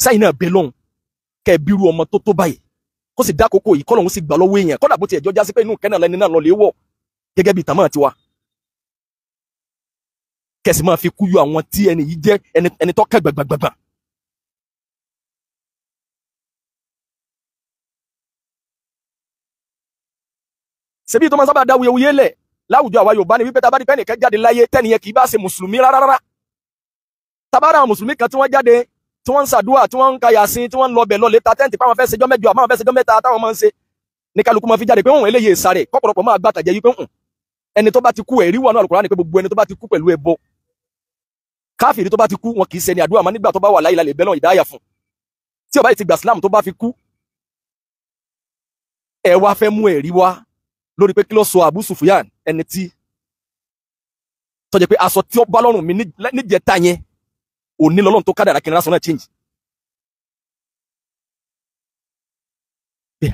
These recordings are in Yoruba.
sáyìn náà bẹ lọ́hùn kẹ́ bírú ọmọ tó báyìí kó sì dá kókó yìí kọ́lọ́hún sì gbà lọ́wọ́ èèyàn kọ́dà bó tiẹ̀ jọ jásí pé inú kẹ́nà lẹ́ni náà lọ lè wọ̀ gẹ́gẹ́ bí tàmá tiwa kẹ́sì máa fi kúyọ àwọn tí ẹni yìí jẹ́ ẹni tó kẹ́ gbàgbàgbà. ṣebí tó máa sábà dá wuyewuye lẹ̀ láwùjọ àwa Yorùbá ni wípé tá bá di pé ẹnìkan jáde láyé tẹ́niyẹn kì í bá ṣe mùsùlùmí rárá tabara àwọn mùsùlùmí kan tí wọ́n jáde tí wọ́n ń ṣàdúrà tí wọ́n ń ka Yasin tí wọ́n ń lọ bẹ̀ lọ lè ta tẹ́ǹtì pàwọn fẹ́ ṣẹjọ́ mẹ́jọ àmọ́ fẹ́ ṣẹjọ́ mẹ́ta táwọn máa ń ṣe ní kálukú máa fi jáde pé wọn eléyìí sáré kọ́pọ̀lọpọ̀ máa gbà tàjẹ́ yìí pé ẹni tó bá ti kú ẹ̀rí wà náà Al-Qur'ani pé gbogbo ẹni tó bá ti kú pẹ̀lú ẹbọ káfíìrì tó bá ti kú wọn kì í ṣẹni àdúrà máa nígbà tó bá wà láyé lálẹ́ bẹ́ẹ̀ náà ìdáyà fún tí ó bá ti gbà Islam tó bá fi kú ẹ wá fẹ́ mú ẹ̀rí wá lórí pé kí ló sọ Abu Sufyan ẹni tí tó jẹ́ pé aṣọ tí ó bá lọ́rùn mi níjẹta yẹn òní lọ́lọ́run tó kádàrá kí n rásọ náà change.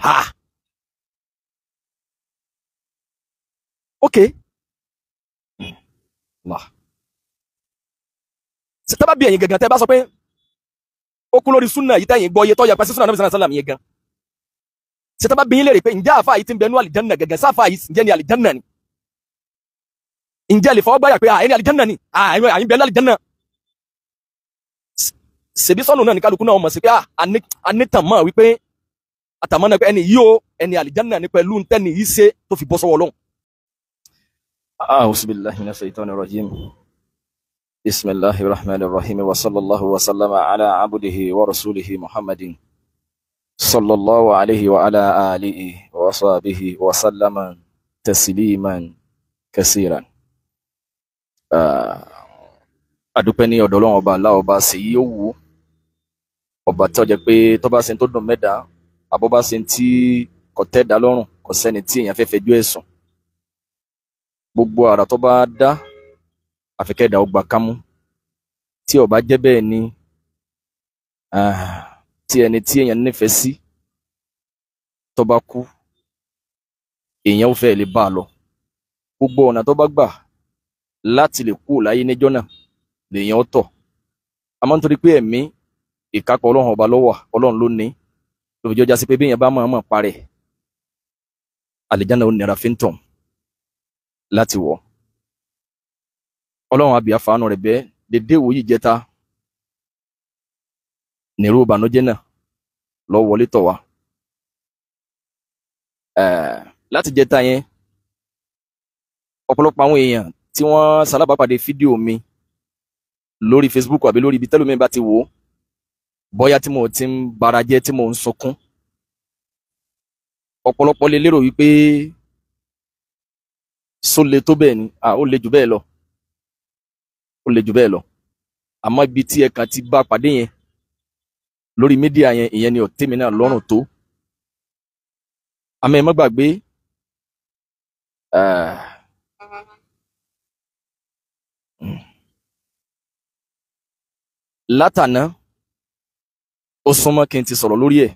Ha. Okay. Allah. Tẹ́bá bí ẹ̀yin gangan tẹ́ bá sọ pé ó kú lórí súnà yìí tẹ́yìn gbọ́ iye tó yẹ pẹ́ sí súnà Nabi sallallahu alaihi wasallam yẹn gan. Tẹ́bá bí yín lè rí pé ǹjẹ́ àfáà yìí ti ń bẹ nú àlìjánà gẹ́gẹ́ sáfáà yìí ǹjẹ́ ni àlìjánà ni. Ǹjẹ́ lè fọwọ́ gbáyà pé ẹni àlìjánà ni àyìn bẹ lálìjánà. Ṣebí sọ́nù náà ní kálukú náà mọ̀ sí pé anítàn mọ̀ wípé àtàmọ́ náà pé ẹni yìí ó ẹni àlìjánà ní pẹ̀lú ntẹ́ni yìí ṣe tó fi bọ́ sọ́wọ́ Ọlọ́run. A'udhu billahi minash shaitani rajim. Bismillahir rahmanir rahim wa sallallahu wa sallama ala abdihi wa rasulihi Muhammadin sallallahu alayhi wa ala alihi wa sahbihi wa sallama tasliman kaseeran. Adúpẹ́ ní ọ̀dọ̀ Ọlọ́run ọba Allah ọba ṣe yìí ó wù ọba tó jẹ́ pé tó bá ṣe tó dùn mẹ́ta àbọ̀ bá ṣe tí kò tẹ́dá lọ́rùn kò sẹ́ni tí èèyàn fẹ́ fẹjọ́ ẹ̀sùn gbogbo àrà tó bá dá àfikẹ́dà ó gbà kámú tí ó bá jẹ́ bẹ́ẹ̀ ni tí ẹni tí èèyàn nífẹ̀ẹ́ sí tó bá kú èèyàn ò fẹ́ lè bá a lọ gbogbo ọ̀nà tó bá gbà láti lè kú láyé níjọ́ náà lèèyàn ó tọ̀ àmọ́ nítorí pé ẹ̀mí ìkápọ̀ Ọlọ́run ọba ló wà Ọlọ́run ló ní lóbi jọjá sí pé bí èèyàn bá mọ̀ parẹ́ àlìjáná ò nira fi ń tàn láti wọ̀ Ọlọ́run àbí àfààní rẹ̀ bẹ́ẹ̀ dédé ìwòyí jẹta nírú ìbànújẹ́ náà lọ wọlé tọ̀ wá láti jẹta yẹn ọ̀pọ̀lọpọ̀ àwọn èèyàn tí wọ́n ṣalábàápàdé fídíò mi lórí Facebook àbí lórí ibi tẹ́lómi bá ti wò ó bóyá tí mo ti ń bara jẹ́ tí mo ń sọkún ọ̀pọ̀lọpọ̀ lè lérò wípé só le tó bẹ́ẹ̀ ni ó le jù bẹ́ẹ̀ lọ ó le jù bẹ́ẹ̀ lọ àmọ́ ibi tí ẹ̀kan ti bá pàdé yẹn lórí mídíà yẹn ìyẹn ni ọ̀tẹ́mi náà lọ́rùn tó àmọ́ ẹ má gbàgbé látàná ó súnmọ́ kí n ti sọ̀rọ̀ lórí ẹ̀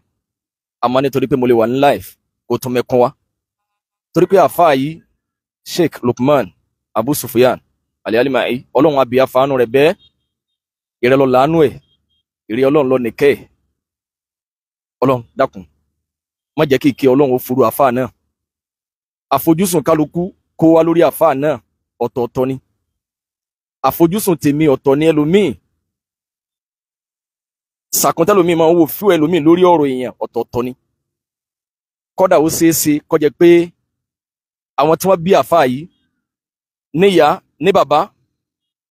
àmọ́ nítorí pé mo lè wà ní live kó tún mẹ́kún wá torí pé àfáà yìí Sheikh Lukman Abu Sufyan Al-Alimai Ọlọ́run àbí àfààní rẹ̀ bẹ́ẹ̀ ìrẹ́ lọ láàánú ẹ̀ ìrẹ́ Ọlọ́run lọ nìkẹ́ ẹ̀ Ọlọ́run dákun má jẹ́ kí ìkẹ́ Ọlọ́run ó furu àfáà náà àfojúsùn kálukú kó wá lórí àfáà náà ọ̀tọ̀ọ̀tọ̀ ni àfojúsùn tèmi ọ̀tọ̀ ni ẹlòmíì sàkúntẹ́lòmíì máa ń wò fún ẹlòmíì lórí ọ̀rọ̀ èèyàn ọ̀tọ̀ọ̀tọ̀ ni kódà ó ṣeéṣe kó jẹ́ pé àwọn tí wọ́n bí àfáà yìí níyà ní bàbá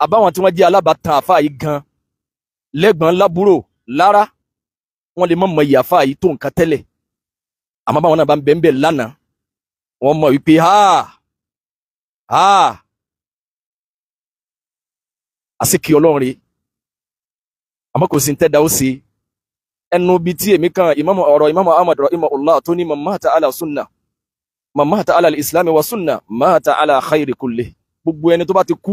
àbáwọn tí wọ́n jẹ́ alábàtàn àfáà yìí gan lẹ́gbọ̀n lábúrò lára wọ́n lè mọ̀ ìyá àfáà yìí tó nǹkan tẹ́lẹ̀ àmọ́ báwọn náà bá ń bẹ ń bẹ lánàá wọ́n mọ̀ wípé àsìkí Ọlọ́run rèé àmọ́ kò sí ń tẹ́dá ó sí ẹnu bí tí èmi kan Imam Ahmad rahimahullah tó ní man mata ala sunna man mata ala al-islam wa sunna mata ala khayri kulli gbogbo ẹni tó bá ti kú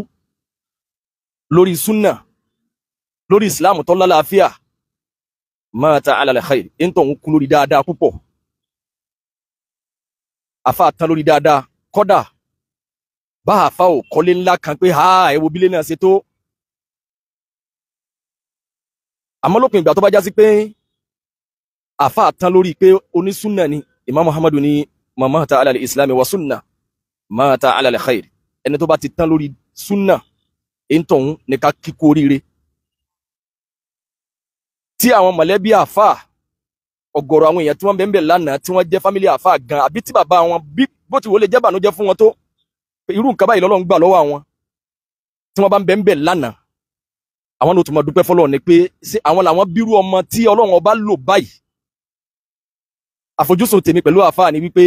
lórí sunna lórí islam tó lálàáfíà mata ala al-khayr in tó ń kú lórí dáadáa púpọ̀ àfá tán lórí dáadáa kódà bá àfá ò kọ́lé ńlá kan pé ẹ wo bílé náà ṣe tó àmọ́ lópin ìgbà tó bá já sí pé àfa tán lórí pé onísúnà ni Imam Muhammadu ni mamata ala al-islam wa sunna mata ala al-khair, ẹni tó bá ti tán lórí súnà èyí tóun ní ká kíkú oríire. Tí àwọn mọ̀lẹ́bí àfa ọ̀gọ̀rọ̀ àwọn èèyàn tí wọ́n bẹ́ẹ̀ lánàá tí wọ́n jẹ́ fámílì àfa gan, àbí tí bàbá wọn bí bó ti wò lè jẹ́ bànújẹ́ fún wọn tó irú nǹkan báyìí lọ́lọ́run gbà lọ́wọ́ àwọn tí wọ́n bá ń bẹ́ẹ̀ lánàá, àwọn ló tún máa dúpẹ́ fọlọ́run ni pé ṣé àwọn làwọn bírú ọmọ tí Ọlọ́run ọba lò báyìí. Àfojúsùn tèmi pẹ̀lú àfa ni wípé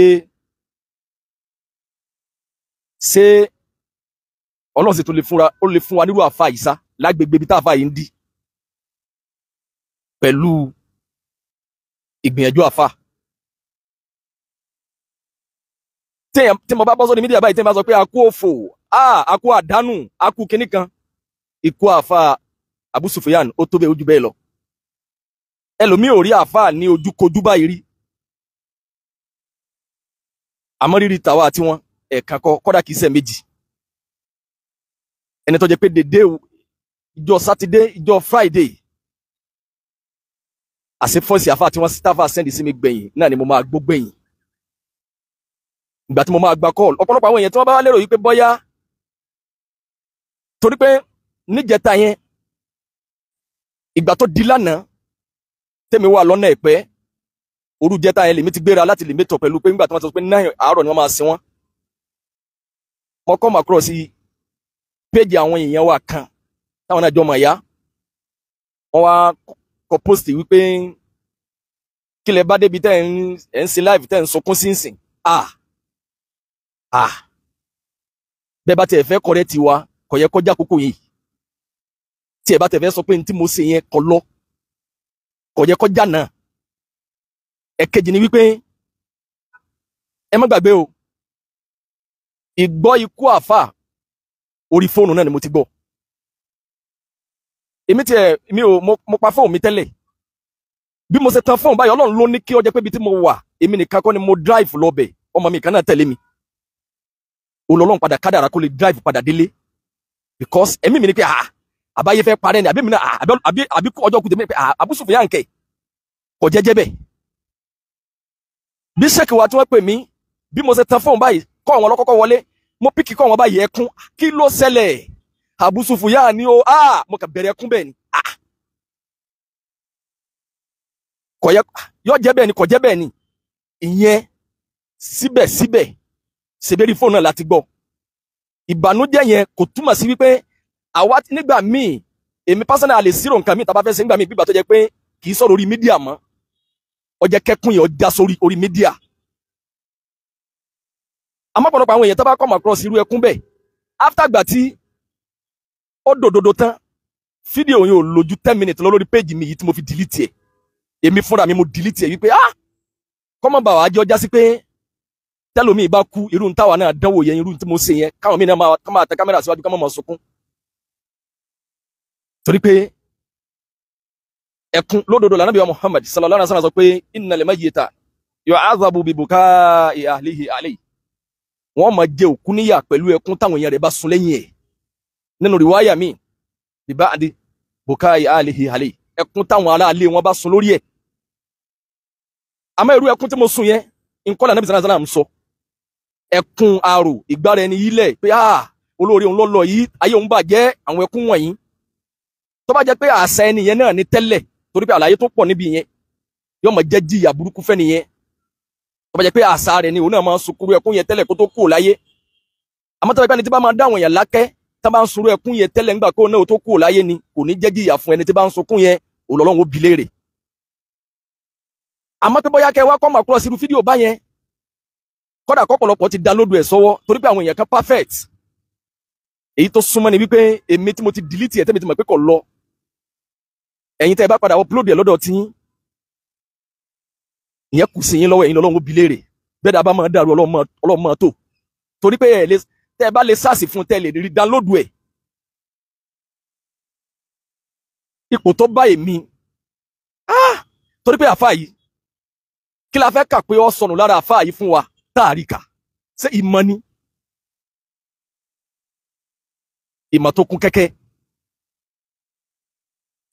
ṣé Ọlọ́run sì tún lè fún wa nírú àfa yìí sá lágbègbè ibi tá àfa yìí ń dí pẹ̀lú ìgbìyànjú àfa. Tí mo bá bọ́ sórí mídíà báyìí tí mo bá sọ pé a kú òfò, a kú àdánù, a kú kinní kan, ikú àfa Abu Sufyan ó tó bẹ́ẹ̀ ojú bẹ́ẹ̀ lọ. Ẹlòmíì ò rí àfa ní ojúkojú báyìí rí, àmọ́ rírì tàwa àti wọn ẹ̀ẹ̀kan kọ́dà kìí ṣe méjì. Ẹni tó jẹ́ pé dédé ìjọ sátidé ìjọ Friday àṣẹ fọ́ọ̀sì àfa tí wọ́n sítáfà sẹ́ndì sí mi gbẹ̀yìn náà ni mo máa gbọ́ gbẹ̀yìn. Ìgbà tí mo máa gba kọ́ọ̀lù ọ̀pọ̀lọpọ̀ àwọn èèyàn tí wọ́n bá wá lérò yìí pé bọ́yá torí pé níjẹta yẹn ìgbà tó di lánàá tèmi wà lọ́nà Ẹ̀pẹ́, òru jẹta yẹn lèmi ti gbéra láti lè mẹ́tọ̀ pẹ̀lú pé nígbà tí wọ́n sọ pé 9 àárọ̀ ni wọ́n máa sin wọ́n. Mo come across péjì àwọn èèyàn wa kan táwọn náà jọ mọ̀ ya, wọ́n wá kọ post wípé kí lẹ bá débi tẹ́ ń ṣe live tẹ́ ń sọkún sínsìn. Bẹ́ẹ̀ bá tiẹ̀ fẹ́ kọ̀rẹ́ tiwa kò yẹ kọjá àkókò yìí, tí ẹ bá tẹ̀ fẹ́ sọ pé ní tí mo ṣe yẹn kọ lọ kò yẹ kọjá náà. Ẹ̀kejì ni wípé ẹ má gbàgbé o, ìgbọ́ ikú àfà orí fóònù náà ni mo ti gbọ́. Mi ò mo pa fóònù mi tẹ́lẹ̀, bí mo ṣe tan fóònù báyìí Ọlọ́run ló ní kí ó jẹ́ pé ibi tí mo wà èmi nìkan kọ́ ni mo drive lọ́bẹ̀, ọmọ mi kan náà tẹ̀lé mi. Ọlọ́run padà kádàrá kó lè drive padà délé because ẹ̀mí mi ni pé àbáyé fẹ́ parẹ́ ni àbí mi náà àbí ọjọ́ kùtù mi pé Abu Sufyan kẹ̀ kò jẹ́jẹ́ bẹ́ẹ̀. Bí sẹ́kì wa tí wọ́n pè mí bí mo ṣe tan fóònù báyìí kọ́ àwọn ọlọ́kọ́kọ́ wọlé, mo píkì kọ́ àwọn báyìí ẹkún, kí ló ṣẹlẹ̀ Abu Sufyan ni o, mo kà bẹ̀rẹ̀ ẹkún bẹ́ẹ̀ ni. Kò yẹ yọ jẹ́ bẹ́ẹ̀ ni kò jẹ́ bẹ́ẹ̀ ni, ìyẹn síbẹ̀síbẹ̀ ṣèbérí fóònù náà láti gbọ́. Ìbànújẹ́ yẹn kò túmọ̀ sí wípé àwa nígbà míì èmi pásánà lè sírò nǹkan míì tá bá fẹ́ ṣe nígbà míì bígbà tó jẹ́ pé kì í sọ̀rọ̀ orí mídíà mọ́, ó jẹ́ kẹ́kún yẹn ó já sórí orí mídíà. Àmọ́ ọ̀pọ̀lọpọ̀ àwọn èèyàn tó bá come across irú ẹkún bẹ́ẹ̀ after gbà tí ó dòdòdó tán, fídíò yẹn ò lójú 10 minutes lọ lórí péjì mi yìí tí mo fi delete ẹ̀. Èmi fúnra mi mo delete ẹ̀ wípé kọ́mọ̀ bá wa jẹ́ ọjà sí pé tẹ́lómi bá kú irú táwa náà dánwò yẹn irú tí mo ṣe yẹn káwọn mi náà máa tẹ kámẹ́rà síwájú ká máa sunkún. Torí pé ẹkún lódodo lànà bí wa Muhammad sallallahu alaihi wasallam sọ pé innal mayyita yu'adhabu bi bukai ahlihi alayhi, wọ́n máa jẹ òkú níyà pẹ̀lú ẹkún táwọn èèyàn rẹ̀ bá sun lẹ́yìn ẹ̀. Nínú riwaya mi bi ba'di bukai ahlihi alayhi, ẹkún táwọn ará ilé wọn bá sun lórí ẹ̀. Àmọ́ irú ẹkún tí mo sun yẹn nǹkan Ànábì sallallahu alaihi wasallam sọ ẹkún àrò ìgbára ẹni yílẹ̀ pé olórí òun lọ́lọ́ yìí ayé òun bàjẹ́, àwọn ẹkún wọ̀nyí tó bá jẹ́ pé àṣà ẹni yẹn náà ní tẹ́lẹ̀, torí pé àlàyé tó pọ̀ níbi yẹn yóò máa jẹ́ jìyà burúkú fẹ́ nìyẹn. Tó bá jẹ́ pé àṣà rẹ̀ ni òun náà máa ń sunkúrú ẹkún yẹn tẹ́lẹ̀ kó tó kúrò láyé. Àmọ́ tó bá jẹ́ pé ẹni tí bá máa dáwọn èèyàn lákẹ́ tá bá ń sunrú ẹkún yẹn tẹ́lẹ̀ ńgbà kó náà tó kúrò láyé ni kò ní jẹ́ jìyà fún ẹni tí bá ń sunkún yẹn, Ọlọ́run ó bi léèrè. Àmọ́ pé bóyá kẹ́ wá come across irú fídíò bá yẹn kódà kọ́pọ̀lọpọ̀ ti download ẹ̀ sọ́wọ́ torí pé àwọn èèyàn kan perfect. Èyí tó súnmọ́ ni wípé èmi tí mo ti delete ẹ̀ tẹ́mi ti mọ̀ pé kò lọ, ẹ̀yin tẹ́ ẹ bá padà upload ẹ̀ lọ́dọ̀ tí ìyẹn kù sí yín lọ́wọ́, ẹ̀yin lọ́lọ́run ó bi léèrè. Bẹ́ẹ̀ dá bá máa dàrú Ọlọ́run máa tó, torí pé tẹ́ ẹ bá lè sáàsì fún tẹ́ lè rí download ẹ̀. Ipò tó bá èmi torí pé àfáà yìí kí la fẹ́ kà pé ó sọnù lára àfáà yìí fún wa táàríkà ṣé ìmọ̀ ni, ìmọ̀ tó kún kẹ́kẹ́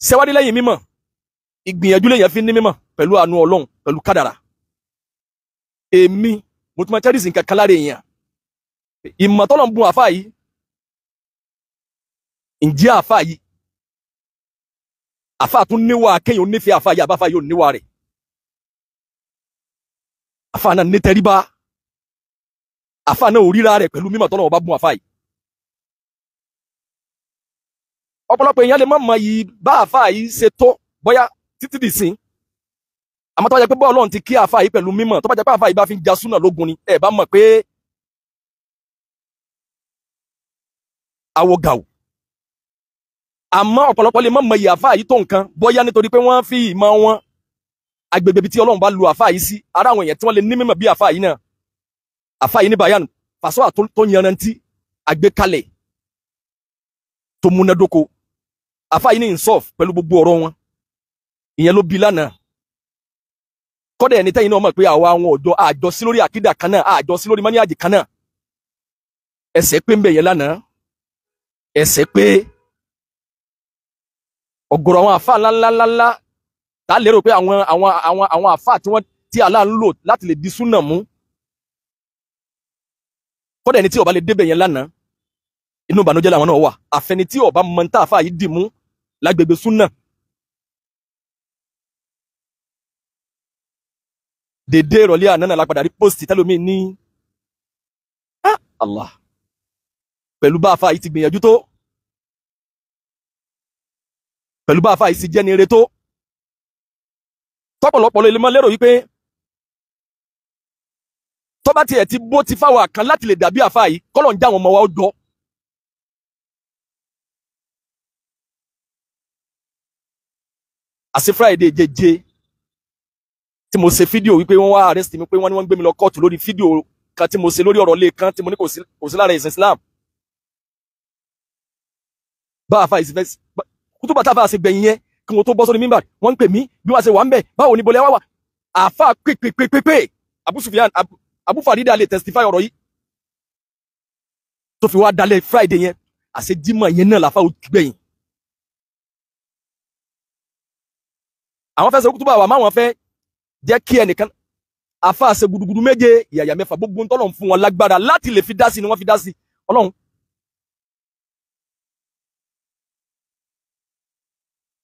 ṣẹ́wádìí lẹ́yìn mímọ̀ ìgbìyànjú lèyàn fi ní mímọ̀ pẹ̀lú àánú Ọlọ́run pẹ̀lú kádàrà èmi mo tún máa cherish nǹkan kan lára èèyàn ìmọ̀ tọ́lọ̀ ń bùn àfáà yìí ǹjẹ́ àfáà yìí àfáà tún níwà kéèyàn nífẹ̀ẹ́ àfáà yìí àbáfáà yóò níwà rẹ̀ àfáà náà ní tẹríba àfáà náà ò ríra rẹ̀ pẹ̀lú mímọ̀ tọ́lọ̀ ọba bùn àfáà yìí ọ̀pọ̀lọpọ̀ èèyàn lè má mọ yìí bá àfáà yìí ṣe tó bóyá títí dì sí àmọ́ tó bá jẹ́ pé bọ́ọ̀ Ọlọ́run ti kí àfáà yìí pẹ̀lú mímọ̀ tó bá jẹ́ pé àfáà yìí bá fi ń ja súnà lógun ni ẹ bá mọ̀ pé àwọ̀ gàù àmọ́ ọ̀pọ̀lọpọ̀ lè má mọ yìí àfáà yìí tó nǹkan bóyá nítorí pé wọ́n fi ìmọ̀ wọn agbègbè ibi tí Ọlọ́run bá lu àfáà yìí sí ara àwọn èèyàn tí wọ́n lè ní mímọ̀ bí àfáà yìí náà àfáà yìí ní bayan fàṣọ tó yanrantí àgbékalẹ̀ tó múnádóko àfáà yìí ní insof pẹ̀lú gbogbo ọ̀rọ̀ wọn ìyẹn ló bí lánàá kọ́dẹ̀ ẹni tẹ́yìn náà mọ̀ pé àwa àwọn ọ̀dọ́ àjọ sí lórí àkídà kan náà àjọ sí lórí mọ́níyàjì kan náà ẹsẹ̀ pé ń bẹ̀ yẹn lánàá ẹsẹ̀ pé ọ̀gọ̀rọ̀ àwọn àfáà ńláńláńlá tá a lérò pé àwọn àfáà tí Allah ń lò láti lè di súnà mú kọ́dẹ̀ ẹni tí ó bá lè débẹ̀ yẹn lánàá inú ìbànújẹ́ làwọn náà wà àfẹni tí ó bá mọ̀ tá àfáà yìí dì mú lágbègbè súnà dédé ìrọ̀lẹ́ àná náà lápadà rí pósìtì tẹ́lómi ní Allah pẹ̀lú bá àfáà yìí ti gbìyànjú tó pẹ̀lú bá àfáà yìí ti jẹ́ ní eré tó tọ́pọ̀lọpọ̀ lè mọ́ lérò wípé tó bá tiẹ̀ ti bó ti fáwọn kan láti lè dàbí àfáà yìí kọ́lọ̀ ń já àwọn ọmọ wa ó jọ àti Friday jẹjẹ tí mo ṣe fídíò wípé wọ́n wá arrest mi pé wọ́n ní wọ́n gbé mi lọ kóòtù lórí fídíò kan tí mo ṣe lórí ọ̀rọ̀ lé kan tí mo ní kò sí lára ìsìn Islam bá àfáà ìsìn kútùbà tá a fà ṣe gbẹ̀yìn yẹn kí wọ́n tó bọ́ sórí mímbà wọ́n ń pè mí bí wọ́n ṣe wà ń bẹ̀ báwo ni bolẹ́ wá wà àfáà pépépépé Abu Sufyan Abu Farida lè testify ọ̀rọ̀ yìí tó fi wá dalẹ̀ Friday yẹn àṣẹ Jímọ̀ yẹn náà làfáà gbẹ̀yìn àwọn fẹ́ ṣe kútùbà wà máwọn fẹ́ jẹ́ kí ẹnìkan àfáà ṣe gudugudu méje ìyàyà mẹ́fà gbogbo tọ́lọ́run fún wọn lágbára láti lè fi dá sí ni wọ́n fi dá sí Ọlọ́run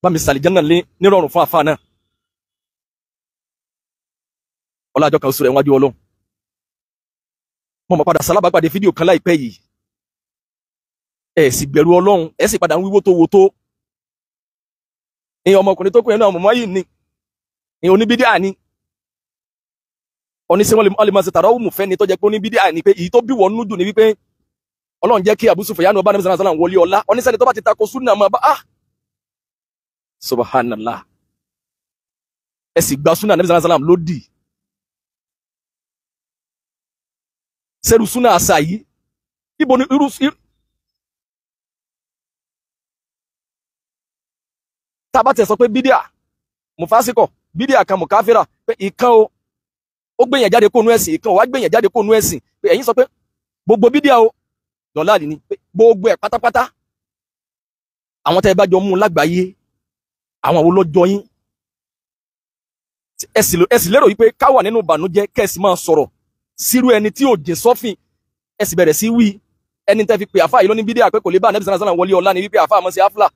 bá mi sàlì jẹ́nà nírọ̀rùn fún àfáà náà ọlájọ́ kan oṣù rẹ̀ wájú Ọlọ́run mo mọ̀ padà sálábàápàdé fídíò kan láìpẹ́ yìí ẹ̀ sì bẹ̀rù Ọlọ́run ẹ̀ sì padà ń wíwó tó wo tó èèyàn ọmọkùnrin tó kù yẹn náà mọ̀mọ́ yìí ni èèyàn oníbídíà ni oníṣẹ́ wọn lè máa ṣe tààrà òmù fẹ́ ni tó jẹ́ pé oníbídíà ni pé èyí tó bí wọ́n nú dùn ní wípé Ọlọ́run jẹ́ kí Abu Sufyan ọba nàbí sàlám wọlé ọlá oníṣẹ́ni tó bá ti tako súnà máa bá subhanallah ẹ sì gba súnà nàbí sàlám lódì sẹ́rù súnà àṣà yìí ibo ni irú tábà tẹ̀ sọ pé bídíà mùfásíkọ̀ bídíà kan mùkáfírà pé ìkan ó gbẹ̀yàn jáde kó nú ẹ̀sìn ìkan wá gbẹ̀yàn jáde kó nú ẹ̀sìn pé ẹ̀yin sọ pé gbogbo bídíà o dọ̀láàlì ni pé gbogbo ẹ̀ pátápátá àwọn tẹ́ ẹ bá jọ mú lágbàáyé àwọn wo ló jọ yín ẹ sì lérò wípé ká wà nínú ìbànújẹ́ kẹ́sì máa sọ̀rọ̀ sírú ẹni tí ò jìn sọ́fìn ẹ sì bẹ̀rẹ̀ sí wí ẹni tẹ́ fi pè àfáà yìí ló ní bídíà pé kò lè bá ànábì sàlám wọlé ọlá ni wípé àfáà mọ́ sí áfúlà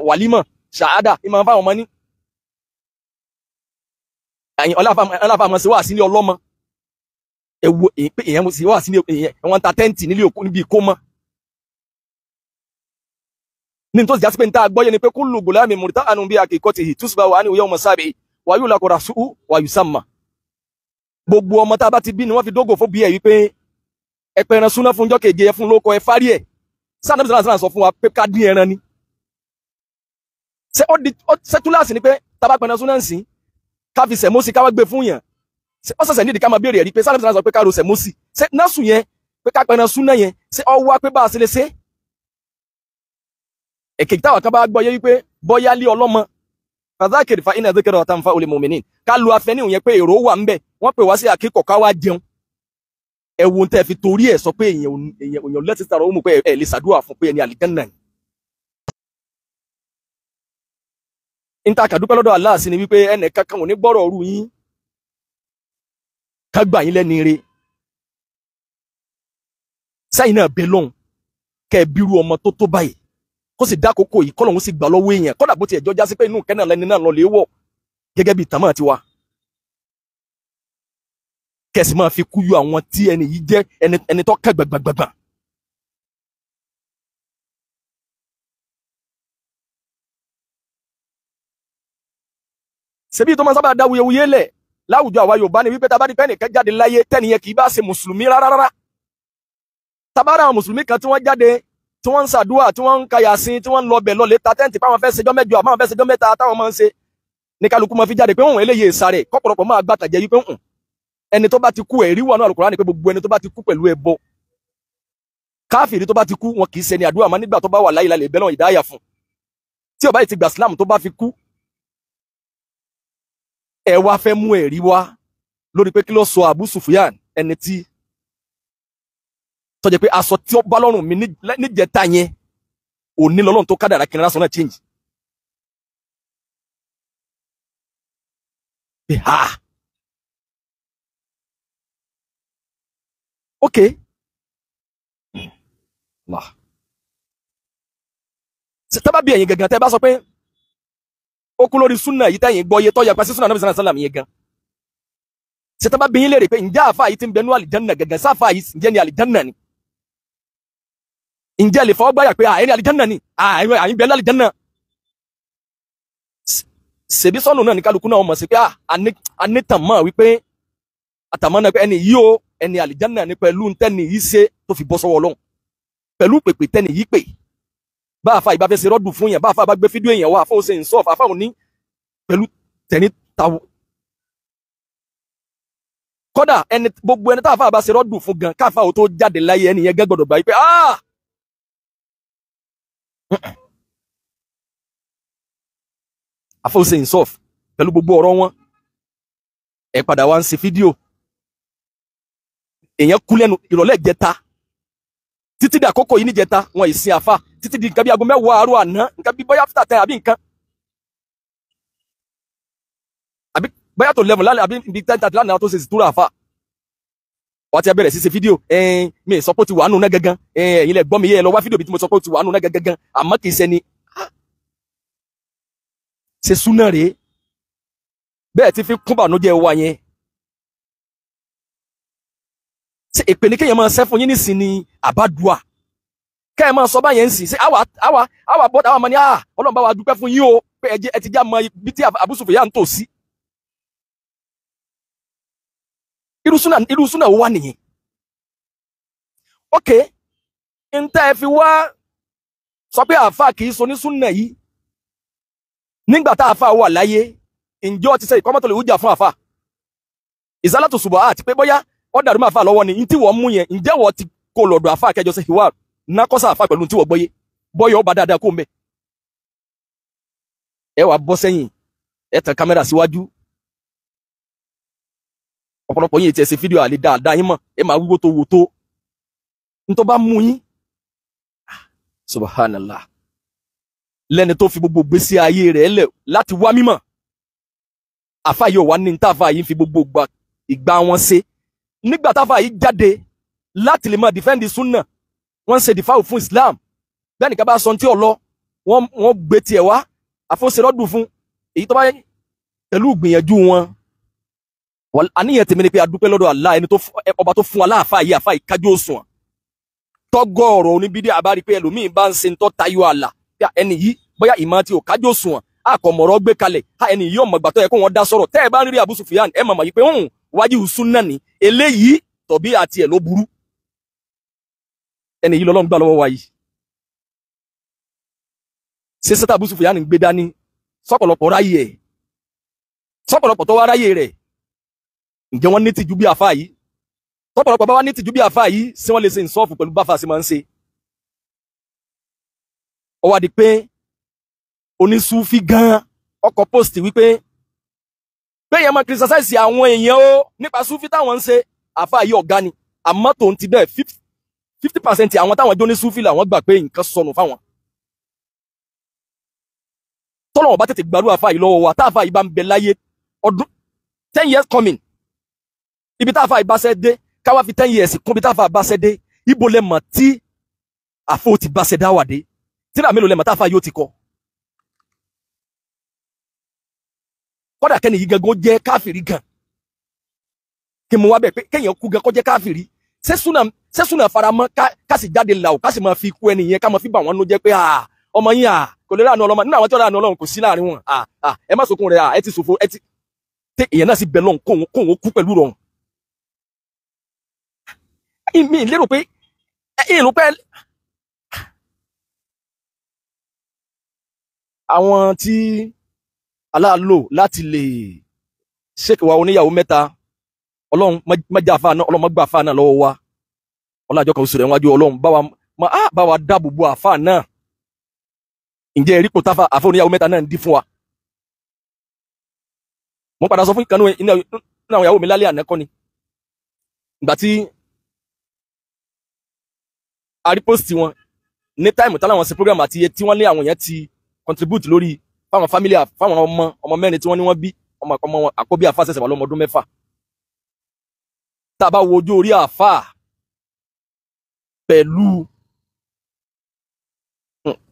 wàlímọ̀ ṣàádà ìmọ̀ fáwọn ọmọ ní ọláfà mọ̀ sí wà sílé ọlọ́mọ ẹwọ pé èèyàn sì wà sílé wọn ta tẹ́ǹtì nílé òkú níbi ìkó mọ́ ní tó sì já sí pé ní tá a gbọ́yẹ ni pé kullu gulamin murta'anun bí akíkọ́tì tusba wà ní yawma sabi wà yóò lakọ̀ rasú wà yóò sàmà gbogbo ọmọ tá a bá ti bí ni wọ́n fi dógò fún bí ẹ̀ wípé ẹ̀pẹ̀rẹ̀ súná fún jọ́ keje fún lóko ẹ fárí ẹ̀ sáà nàbí sàlám sọ fún wa pé ká dín ẹran ni ṣé túláàsì ni pé tá bá pẹ̀rẹ̀ súná ń sìn ká fi sẹ̀mọ́sì ká wá gbé fún yàn ó ṣẹ̀ṣẹ̀ nídìí ká máa béèrè ẹ̀rí pé sáà nàbí sàlám sọ pé ká ro sẹ̀mọ́sì ṣé násù yẹn pé ká pẹ̀rẹ̀ súná yẹn ṣé ọ wá pé bá a ṣe lè ṣe èkejì táwọn kan bá gbọ́ yé wípé bọ́yá lé ọlọ́mọ fàdákìrì fa iná ẹ̀dẹ́kẹ̀rẹ̀ ọ̀tá ń fa olè mọ̀mìnì ká lu afẹ́níhùn yẹn pé èrò wà ń bẹ̀ wọ́n pè wá sí àkíkọ̀ ká wá jẹun ẹ̀wọ̀n tẹ́ fi torí ẹ̀ sọ pé èèyàn lẹ́tí sàrọ̀ ó mú pé ẹ̀ lè ṣàdúrà fún pé ẹni àlìjẹ́nà Inta ka dúpẹ́ lọ́dọ̀ Allah sí ni wípé ẹnì kankan ò ní gbọ́rọ̀ ọ̀rú yín ká gbà yín lẹ́ni ire. Sẹ́yìn náà bẹ lọ́hùn kẹ́ ẹ bírú ọmọ tó báyìí kó sì dákòókò yìí kọ́lọ́hún sì gbà lọ́wọ́ èèyàn kọ́dà bó ti ẹ̀jọ́ já sí pé inú kẹ́nà lẹ́ni náà lọ lè wọ̀ gẹ́gẹ́ bí tàmá tiwa. Kẹ́sì máa fi kú yọ àwọn tí ẹni yìí jẹ́ ẹni tó kẹ́ gbàgbàgbàgbà. Ṣebí tó máa sábà dá wuyewuye lẹ̀ láwùjọ àwa Yorùbá ni wípé tá bá di pé ẹnìkan jáde láyé tẹ́niyẹn kì í bá ṣe mùsùlùmí rárá. Tá bá ra àwọn mùsùlùmí kan tí wọ́n jáde tí wọ́n ń ṣàdúrà tí wọ́n ń ka Yàsín tí wọ́n ń lọ bẹ̀ lọ́lẹ̀ ta tẹ́ǹtì páwọn fẹ́ ṣèjọ́ mẹ́jọ àbáwọn fẹ́ ṣèjọ́ mẹ́ta táwọn máa ń ṣe ní kálukú máa fi jáde pé òun eléyìí sáré kọ́pọ̀lọpọ̀ máa gbàtàjẹ́ yí pé ẹni tó bá ti kú ẹ̀rí wà náà Al-Qur'ani pé gbogbo ẹni tó bá ti kú pẹ̀lú ẹbọ káfíìrì tó bá ti kú wọn kì í ṣẹni àdúrà máa nígbà tó bá wà láyé lálẹ́ ìbẹ́ náà ìdáyà fún tí ó bá ti gbà Islam tó bá fi kú ẹ wá fẹ́ mú ẹ̀rí wá lórí pé kí ló sọ Abu Sufyan ẹni tí tó jẹ́ pé aṣọ tí ó bá lọ́rùn mi níjẹta yẹn òní lọ́lọ́run tó kádàrá kí n rásọ náà change. Ha. Okay. Allah. Tá bá bí ẹ̀yin gangan tẹ́ bá sọ pé ó kú lórí súnà yìí tẹ́yìn gbọ́ yé tó yapa sí súnà Nabi sallallahu alaihi wasallam yẹn gan. Ṣé tá bá bí yín léèrè pé ǹjẹ́ àfáà yìí ti ń bẹnu àlìjánà gangan sáfáà yìí ǹjẹ́ ni àlìjánà ni? Ǹjẹ́ lè fọwọ́ gbáyà pé ẹni àlìjánà ni? Àyìn bẹ̀rẹ̀ àlìjánà. Ṣèbí sọ́nù náà ní kálukú náà mọ̀ sí pé anítàn mọ̀ wípé àtàmọ́ náà pé ẹni yìí ó ẹni àlìjánà ni pẹ̀lú tẹ́ni yìí ṣe tó fi bọ́ sọ́wọ́ Ọlọ́run pẹ̀lú pèpè tẹ́ni yìí pè bá àfa ìbá fẹ́ ṣe rọ́dù fún yẹn bá àfa bá gbé fídíò èèyàn wá àfọwọ́ ṣe ìsọ́ọ̀fù àfa òní pẹ̀lú tẹ̀ní tawọ́ kódà ẹni gbogbo ẹni tá àfa bá ṣe rọ́dù fún gan káfa ò tó jáde láyé ẹni yẹn gẹ́gbọ́dọ̀ gbà yí pé àfọwọ́ ṣe ìsọ́ọ̀fù pẹ̀lú gbogbo ọ̀rọ̀ wọn ẹ padà wá ń ṣe fídíò èèyàn kú lẹ́nu ìrọ̀lẹ́ ìjẹta títí di àkókò yìí níjẹta wọn ìsìn àfà títí di nǹkan bí aago mẹ́wàá àárọ̀ àná nǹkan bí bóyá after 10 àbí nǹkan àbí bóyá tó 11 lálẹ́ àbí ibi 10:30 lánàá tó ṣe ìtura àfà wọ́n ti bẹ̀rẹ̀ sí ṣe fídíò mi sọ pé ó ti wà nù náà gangan ẹ̀yin lẹ gbọ́ mi yẹ lọ wá fídíò bí tí mo sọ pé ó ti wà nù náà gangan àmọ́ kì í ṣẹni ṣe súnà rèé bẹ́ẹ̀ ti fi kún bànújẹ́ wa yẹn ṣe èpè ní kéèyàn máa ṣẹ́ fún yín nísìn ní àbádùá kẹ́ ẹ máa sọ báyẹn ń sìn ṣe àwa bọ́dà àwọn ọmọ ní Ọlọ́run bá wa dúpẹ́ fún yín o pé ẹ ti já mọ ibi tí Abu Sufyan ń tò sí. irú súnà wo wá nìyẹn. ok ntẹ́ ẹ fi wá sọ pé àáfà kì í so ní súnà yìí nígbà tá àáfà wà láyé ǹjọ́ ti ṣe ìkọ́mọ́tò lè wújà fún àáfà ìsálàtò ṣùgbọ́n àti pé bóyá ó dàrú máa fà lọ́wọ́ ni ntí wọ́n mú yẹn ǹjẹ́ wọ́n ti kó lọ́dọ̀ àfà kẹjọ sí ìwà nákọ́sà àfà pẹ̀lú tí wọ́n gbọ́yé bọ́yọ̀ ọba dáadáa kó ń bẹ̀. ẹ wàá bọ́ sẹ́yìn ẹ tàn kámẹ́rà síwájú ọ̀pọ̀lọpọ̀ yìí ti ẹ̀ ṣe fídíò àlè dáadáa yín mọ̀ ẹ máa wíwó tó wò tó ntọ́ bá mú yín subhanallah lẹ́ni tó fi gbogbo gbèsè ayé rẹ̀ lẹ̀ láti wá mímọ̀ àfà yìí ò wá ní níta àfà yìí fi gbogbo ìgbà wọn ṣe nígbà táfà yìí jáde láti lè máa dìfẹ́ǹdì súnà wọ́n ń ṣe dìfáwò fún Islam bẹ́ẹ̀ nìkan bá sọ tí ọlọ wọ́n gbé tiẹ̀ wá àfọ́sẹ̀rọ́dù fún èyí tó bá pẹ̀lú ìgbìyànjú wọn àníyàn tèmi ni pé adúpẹ́ lọ́dọ̀ Allah ẹni tó ọba tó fún aláàfáà yìí àfáà ìkájú òṣùwọ̀n tọ́gọ́ọ̀rọ̀ oníbídí àbárí pé ẹlòmíín bá ń ṣe ń tọ́ tayọ àlà ẹni yìí bóyá ìmọ̀ tí ò kájú òṣùwọ̀n àkọ̀mọ̀rọ̀ gbé kalẹ̀ ẹni yìí ọmọ ìgbà tó yẹ kó wọn dá sọ̀rọ̀ tẹ́ ẹ bá ń rí Abu Sufyan ẹ mọ̀ yìí pé wájú súnà ni eléyìí tọ̀bí àti ẹ̀ ló burú ẹni yìí lọ́lọ́run gbà lọ́wọ́ wa yìí ṣé sẹ́tà Abu Sufyan ń gbé dání sọ́pọ̀lọpọ̀ ráyè ẹ̀ sọ́pọ̀lọpọ̀ tó wá ráyè rẹ̀ ǹjẹ́ wọ́n ní tìjú bí àfáà yìí sọ́pọ̀lọpọ̀ bá wá ní tìjú bí àfáà yìí sí wọ́n lè ṣe ìsọ́ọ̀fù pẹ̀lú báfà sí máa ń ṣe ó wá di pé onísúfí gan ọkọ̀ post wípé bẹ́yẹn máa criticize àwọn èèyàn ó nípa súfí táwọn ń ṣe àfáà yìí ọ̀gá ni àmọ́ tó ń ti bẹ́ẹ̀ 50% àwọn táwọn jó ní súfí làwọn gbà pé nǹkan sọnù fáwọn tọ́lọ́run bá tètè gbàdúrà àfáà yìí lọ́wọ́ wa tá àfáà yìí bá ń bẹ láyé ọdún 10 years coming ibi tá àfáà yìí bá ṣe dé káwá fi 10 years kún ibi tá àfáà bá ṣe dé ibo lẹ mọ̀ tí àfọ ti bá ṣe dáwà dé tíra mélòó lẹ mọ̀ tá àfáà yóò ti kọ kódà kẹ́ni yìí gangan jẹ́ káfìrí gan kí mo wá bẹ̀ pé kéèyàn kú gan kó jẹ́ káfìrí sẹ́sùnà faramọ́ ká sì jáde là ó ká sì máa fi kú ẹni yẹn ká máa fi bà wọ́n nú jẹ́ pé ọmọ yín kò lè ránu ọlọ́mọ nínú àwọn tí wọ́n ránu ọlọ́run kò sí láàrin wọn ẹ má sọkún rẹ̀ ẹ ti ṣòfò ẹ ti tẹ èèyàn náà sì bẹ̀ lọ́hùn kóhun kú pẹ̀lú rọrùn. mi lérò pé àwọn tí aláàlò láti lè ṣèkèwà oníyàwó mẹ́ta ọlọ́run mẹ́jà àfáà náà ọlọ́run mẹ́gbà àfáà náà lọ́wọ́ wa ọlọ́jọ́ kan oṣù rẹ̀ wájú ọlọ́run bá wa dáàbò bo àfáà náà ǹjẹ́ erí kò táfà àfáà oníyàwó mẹ́ta náà ń dí fún wa. mo padà sọ fún ìkànnì nínú àwọn ìyàwó mi lálẹ́ àná kọ́ ni ìgbà tí a rí post wọn ní táìmù táwọn ṣe program àti iye tí wọ́n lé àwọn èèyàn ti contribute lórí fáwọn family fáwọn ọmọ mẹ́rin tí wọ́n ní wọ́n bí ọmọ àkọ́bí àfáà ṣẹ̀ṣẹ̀ wà lọ́mọ ọdún 6 tá a bá wo ojú orí àfáà pẹ̀lú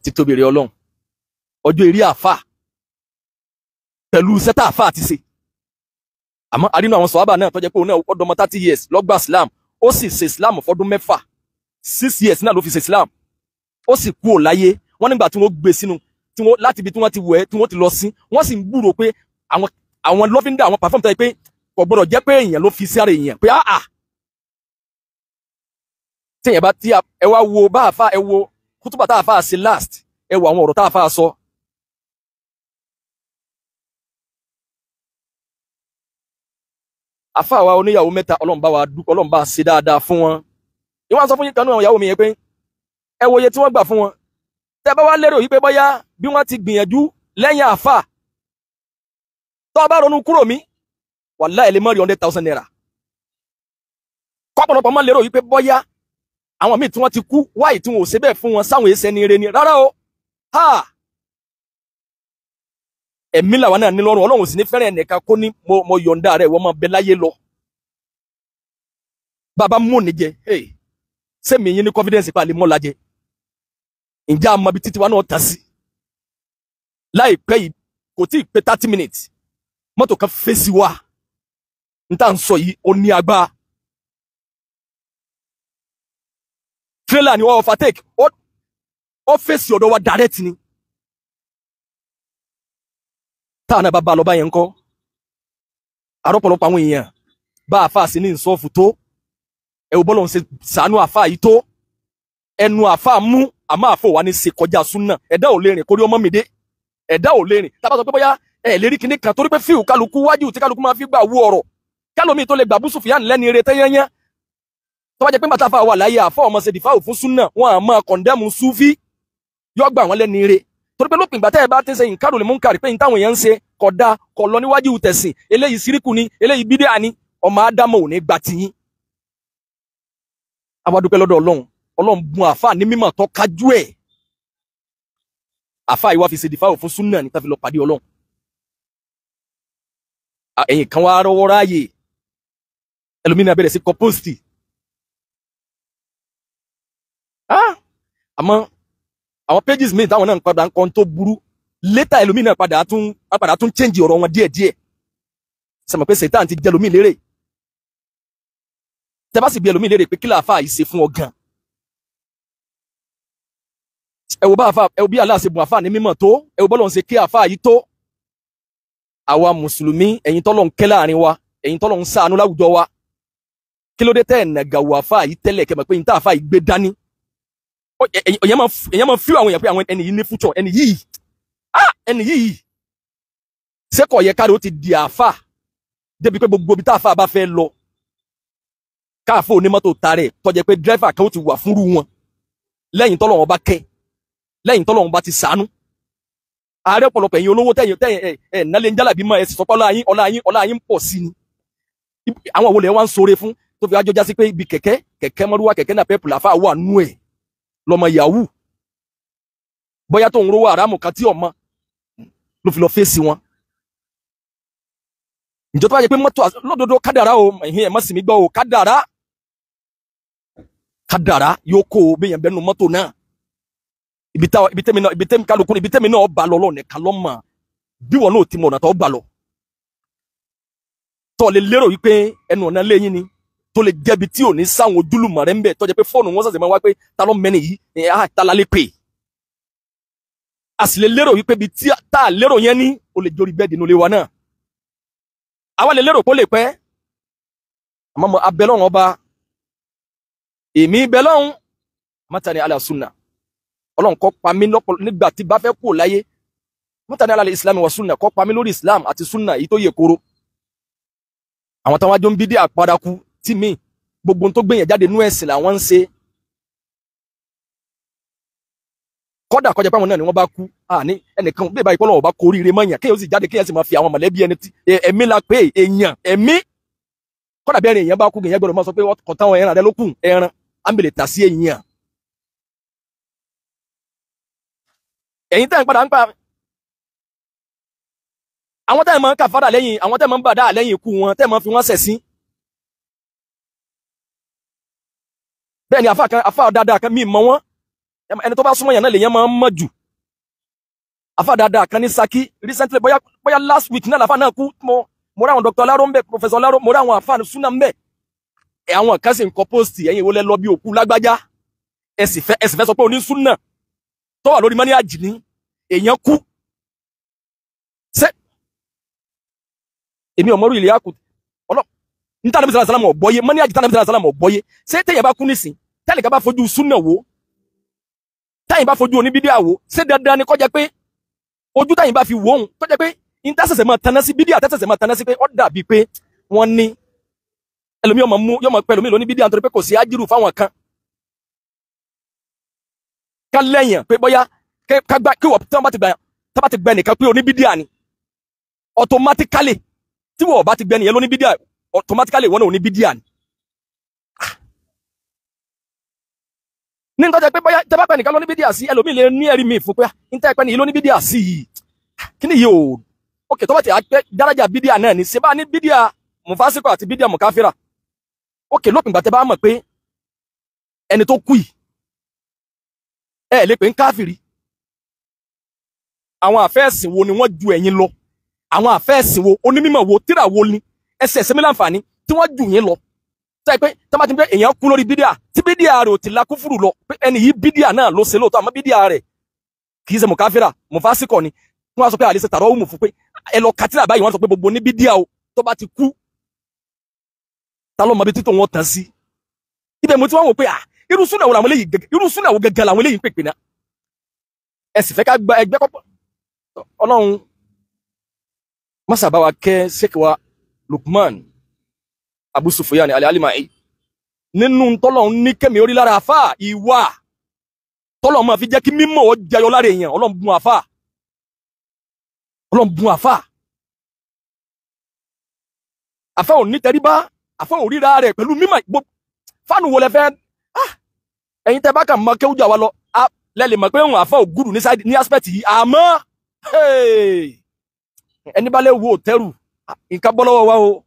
títóbi rẹ̀ ọlọ́run ọjọ́ eré àfáà pẹ̀lú sẹ́tà àfáà ti ṣe àmọ́ àrínú àwọn sọ̀hábà náà tó jẹ́ pé òun náà ọdọmọ 30 years lọ́gbà Islam ó sì ṣe Islam fọdún 6 6 years náà ló fi ṣe Islam ó sì kú ò láyé wọ́n nígbà tí wọ́n gbé sínú láti ibi tí wọ́n ti wẹ̀ tí wọ́n ti lọ sí wọ́n sì ń gbúrò pé àwọn lọ́fíńdà àwọn perfume tó yẹ pé kò gbọ́dọ̀ jẹ́ pé èèyàn ló fi sí ara èèyàn pé tí èèyàn bá tí ẹ wá wo bá àfáà ẹ wo kútùbà tá àfáà ṣe last ẹ wo àwọn ọ̀rọ̀ tá àfáà sọ. àfáà wa oníyàwó mẹ́ta ọlọ́run bá wa dúpọ̀ ọlọ́run bá ṣe dáadáa fún wọn. ìwọ́n sọ fún yín kanú àwọn ìyàwó mi yẹn pé ẹ wo iye tí wọ́n gbà fún wọn. tẹ́ bá wá lérò yìí pé bóyá bí wọ́n ti gbìyànjú lẹ́yìn àfáà tó bá ronú kúrò mí wàláhì lè mọ́ rí 100,000 naira. kọ́pọ̀lọpọ̀ máa lérò yìí pé bóyá àwọn míì tí wọ́n ti kú wáyé tí wọn ò ṣe bẹ́ẹ̀ fún wọn sáwọn èsẹ́ ní ire ni rárá o ẹ̀mí làwọn náà ní lọ́rùn ọlọ́run sì ní fẹ́rẹ̀ ẹnìkan kó ní mo yọ̀ǹda rẹ̀ wọ́n máa bẹ láyé lọ. bàbá mú ní jẹ sẹ́mi yín ní confidence pa lè mọ́ la jẹ ǹjẹ́ àmọ́ bí títí wa náà tà sí láìpẹ́ yìí kò tí ì pé 30 minutes mọ́tò kan fèsì wa n tá n sọ yìí ó ní agbára. trailer ni wọ́n overtake ó fèsì ọ̀dọ̀ wa direct ni. táwọn náà bá lọ bá yẹn ń kọ́ àrọ́pọ̀lọpọ̀ àwọn èèyàn bá àfáà sí ní ìsọ́ọ̀fù tó ẹ ò bọ́lọ̀ ń ṣe sàánú àfáà yìí tó ẹnu àfáà mú àmọ́ àfọ̀ wa ní ṣe kọjá súnà ẹ̀dá ò lè rìn kórí ọmọ mi dé ẹ̀dá ò lè rìn tá bá sọ pé bóyá lérí kinní kan torí pé fíìwù kálukú wájú tí kálukú máa fi gbà wú ọ̀rọ̀ kálómi tó lè gbà Abu Sufyan lẹ́ni eré tẹ́yẹ́yẹ́ tó bá jẹ́ pé bàtà fà wà láyé àfọ́ ọmọ ṣe dìfáwò fún súnà wọn à máa kọ̀ndẹ́mù súfí yọ gbà wọn lẹ́ni eré torí pé lópin ìgbà tẹ́ ẹ bá ti ṣe nǹkan lè mú kárì pé táwọn èèyàn ń ṣe kódà kò lọ níwájú tẹ̀sìn eléyìí síríkù ni eléyìí bídíà ni ọmọ ádámọ̀ ò ní gbà tiyín. àwa dúpẹ́ lọ́dọ̀ ọlọ́run bùn àfà ní mímọ̀ tó kájú ẹ̀ àfà ìwà fi ṣe dìfáwò fún súnà ní tàfi lọ pàdé ọlọ́run. ẹ̀yìn kan wá rọwọ́ ráàyè ẹlòmínà bẹ̀rẹ̀ sí kọ́pọ́sìtì àmọ́ àwọn pages mi táwọn náà ń padà ń kọ́ tó burú létà ẹlòmínà padà tún change ọ̀rọ̀ wọn díẹ̀díẹ̀ sẹ́mi pé sèǹtàn ti jẹ́ ẹlòmíì lérè tẹ́ bá sì bí ẹlòmíì lérè pé kí láàfáà yìí ṣe fún ọ gan ẹ wo bí Allah ṣe bùn àfáà ní mímọ̀ tó ẹ wo bọ́lọ̀ ń ṣe kí àfáà yìí tó àwa mùsùlùmí ẹ̀yin tọ́lọ̀ ń kẹ́ láàrin wa ẹ̀yin tọ́lọ̀ ń ṣàánú láwùjọ wa kí ló dé tẹ́ ẹ̀ nàgàwò àfáà yìí tẹ́lẹ̀ kẹ́ mọ̀ pé ní tá àfáà yìí gbé dání èyàn máa fíw àwọn èèyàn pé àwọn ẹni yìí ní future ẹni yìí sẹ́kọ̀ yẹ káàdì ó ti di àfà débi pé gbogbo ibi tá àfà bá fẹ́ lọ káàfó onímọ́tò tarẹ̀ tọ́jẹ́ pé dírẹ́fà kan ó ti wà fúnrú wọn lẹ́yìn tọ́lọ́run bá kẹ́ lẹ́yìn tọ́lọ́run bá ti ṣàánú ààrẹ ọ̀pọ̀lọpọ̀ ẹ̀yin olówó tẹ̀yìn nálẹ̀ ń jálàbí mọ́ ẹ sì sọ pé ọlá yín pọ̀ sí ni àwọn òwò lẹ̀ wá ń sore fún tó fi ajọjá sí pé ibi kẹ̀kẹ́ mọ́rúwá kẹ̀kẹ́ náà pẹ́pù làfà wà nú ẹ̀ lọmọ yahoo bóyá tó ń rówó àrámù kan tí ọmọ ló fi lọ fèsì wọn. Ǹjọ́ tó bá yẹ pé mọ́tò lódodo kádàrá o ìhìn ẹ̀ má sì mí gbọ́ o kádàrá yóò kó o bí yẹn bẹ́nu mọ́tò náà. Ibi tẹ́mi kálukú ibi tẹ́mi náà bá lọ lọ́nà kan lọ́mọ bí wọn náà ti mọ̀ ọ̀nà tó gbà lọ. Tó lè lérò wípé ẹnu ọ̀nà lẹ́yìn ni tó lè jẹ́bi tí ò ní sáwọn ojúlùmọ̀ rẹ̀ ń bẹ̀ tó jẹ́ pé fóònù wọn ṣẹ̀ṣẹ̀ máa wá pé ta ló mẹ́ni yìí ta la lè pè. A sì lè lérò wípé ibi tí tá a lérò yẹn ní o lè jórí bẹ́ẹ̀ dínú ilé wa náà. Àwa lè lérò pé ó lè pẹ́ àmọ́ abẹ́lọ́run ọba èmi bẹ́lọ́run mọ́tàní ala sunna Ọlọ́run kó pa mí nígbà tí bá fẹ́ kú láyé mọ́tàní ala islam wa sunna kó pa mí lórí islam àti sunna èyí tó yẹ kóró. Àwọn táwọn ajọ́ ń bí dé àpárakú tí mi gbogbo tó gbẹ̀yìn jáde nú ẹ̀sìn làwọn ń ṣe. Kódà kọjá pé àwọn náà ni wọ́n bá kú ní ẹnìkan bí ìbáyìí pọ́lọ́wọ́ bá kórí ire mọ́yàn kéèyàn sì jáde kéèyàn sì máa fi àwọn mọ̀lẹ́bí ẹni tí ẹ̀mí la pé èèyàn ẹ̀mí. Kódà bí èèyàn bá kú èèyàn gbọ́dọ̀ máa sọ pé ọkọ̀ táwọn ẹran rẹ ló kù ẹran ámbèlè tà sí èèyàn. Ẹ̀yin tẹ́ ń padà ń pa àwọn tẹ́ máa ń kàfàdà lẹ́yìn àwọn tẹ́ máa ń bàdá lẹ́yìn ikú wọn tẹ́ máa fi wọ́n ṣẹ̀sín. Bẹ́ẹ̀ ni àfáà dáadáa kan mí mọ wọn ẹni tó bá súnmọ́ yàn náà lèyàn máa ń mọ̀ jù. Àfáà dáadáa kan ní Ṣakí recently bóyá last week náà làfáà náà kú mo rí àwọn Dr. Láró ń bẹ Professor Láró mo rí àwọn àfáà súnà ń bẹ. Àwọn kan sì ń kọ post ẹ̀yìn ìwọlẹ̀ lọ bí òkú lágbájá ẹ sì fẹ́ sọ pé oní súnà tó wà lórí mọ́ní àjìní èèyàn kú. Èmi ọmọ orí ilé àkùtì níta nàbí sàlámù sàlámù ọ̀gbọ́yé mọ́ní àjìtá nàbí sàlámù ọ̀gbọ́yé ṣé tẹ̀yẹ̀ bá kú nísìn tẹ́lẹ̀ ká bá fojú súnà wò táyìn bá fojú oníbídíà wò ṣé dandan ni kó jẹ́ pé ojú táyìn bá fi wò ó tó jẹ́ pé ìtàsẹ̀sẹ̀ máa taná sí bídíà tẹ́sẹ̀sẹ̀ máa taná sí pé ó dàbí pé wọ́n ní ẹlòmí yọmọ pẹ̀lú mi lóní bídíà nítorí pé kò sí ájírù fáwọn kan ká lẹ́yìn pé bóyá kí wọ́n tí wọ́n bá ti gbẹ nìkan pé oníbídíà ni automatically tí wọ́n bá ti gbẹ nìyẹn lóní bídíà automatically wọ́n náà oníbídíà ni. Ní nǹkan jẹ́ pé bóyá tẹ́ bá pẹ́ nìkan lóní bídíà sí ẹlòmí lè ní ẹ̀rí mi fún pé ní tẹ́ pẹ́ nìyí lóní bídíà sí yìí kí ni yìí o ok tó bá ti àpẹ́ dárájà bídíà náà ni ṣe bá ní bídíà mufasiko àti bídíà mukafira ok lópin ìgbà tẹ́ bá mọ̀ pé ẹni tó kú yìí ẹ lè pè ń káfìrí. Àwọn àfẹ́ẹ̀sìn wo ni wọ́n ju ẹ̀yin lọ àwọn àfẹ́ẹ̀sìn wo onímọ̀ wo tíra wo ni ẹsẹ̀ ẹ̀sẹ̀ mi láǹfààní tí wọ́n ju yín lọ tẹ́ pé tọ́ bá ti pé èèyàn kú lórí bídíà tí bídíà rẹ̀ ò ti la kúfùrù lọ pé ẹni yìí bídíà náà ló ṣe lóòótọ́ àmọ́ bídíà rẹ̀ kì í ṣe mùkáfírà mùfásíkọ̀ ni wọ́n á sọ pé àlẹ́ ṣe tààrọ̀ òmù fún pé ẹ lọ kátìrà báyìí wọ́n sọ pé gbogbo ní bídíà o tó bá ti kú ta ló mọ bí títò wọn tán sí. Ibẹ̀ mo ti wọ́n wò pé irú súnà wo gẹ́gẹ́ làwọn eléyìí ń pèpè náà ẹ sì fẹ́ ká gba ẹgbẹ́ kọ́pọ̀ Ọlọ́run masabawa kẹ́ Sheikh Lukman Abu Sufyan al-Alima'i nínú tọ́lọ́run ní kẹ́mi orí lára àfà ìwà tọ́lọ́run máa fi jẹ́ kí mímọ̀ ó jẹyọ lára èèyàn Ọlọ́run bùn àfà ò ní tẹríba àfà ò ríra rẹ̀ pẹ̀lú mímọ̀ fánù wo lẹ fẹ́ ẹ̀yin tẹ́ bá kà mọ́ kéwújà wa lọ lẹ́lẹ̀ mọ̀ pé òun àfà ò gùdù ní aspect yìí àmọ́ ẹni bá lè wo tẹ́rù nǹkan bọ́ lọ́wọ́ wa o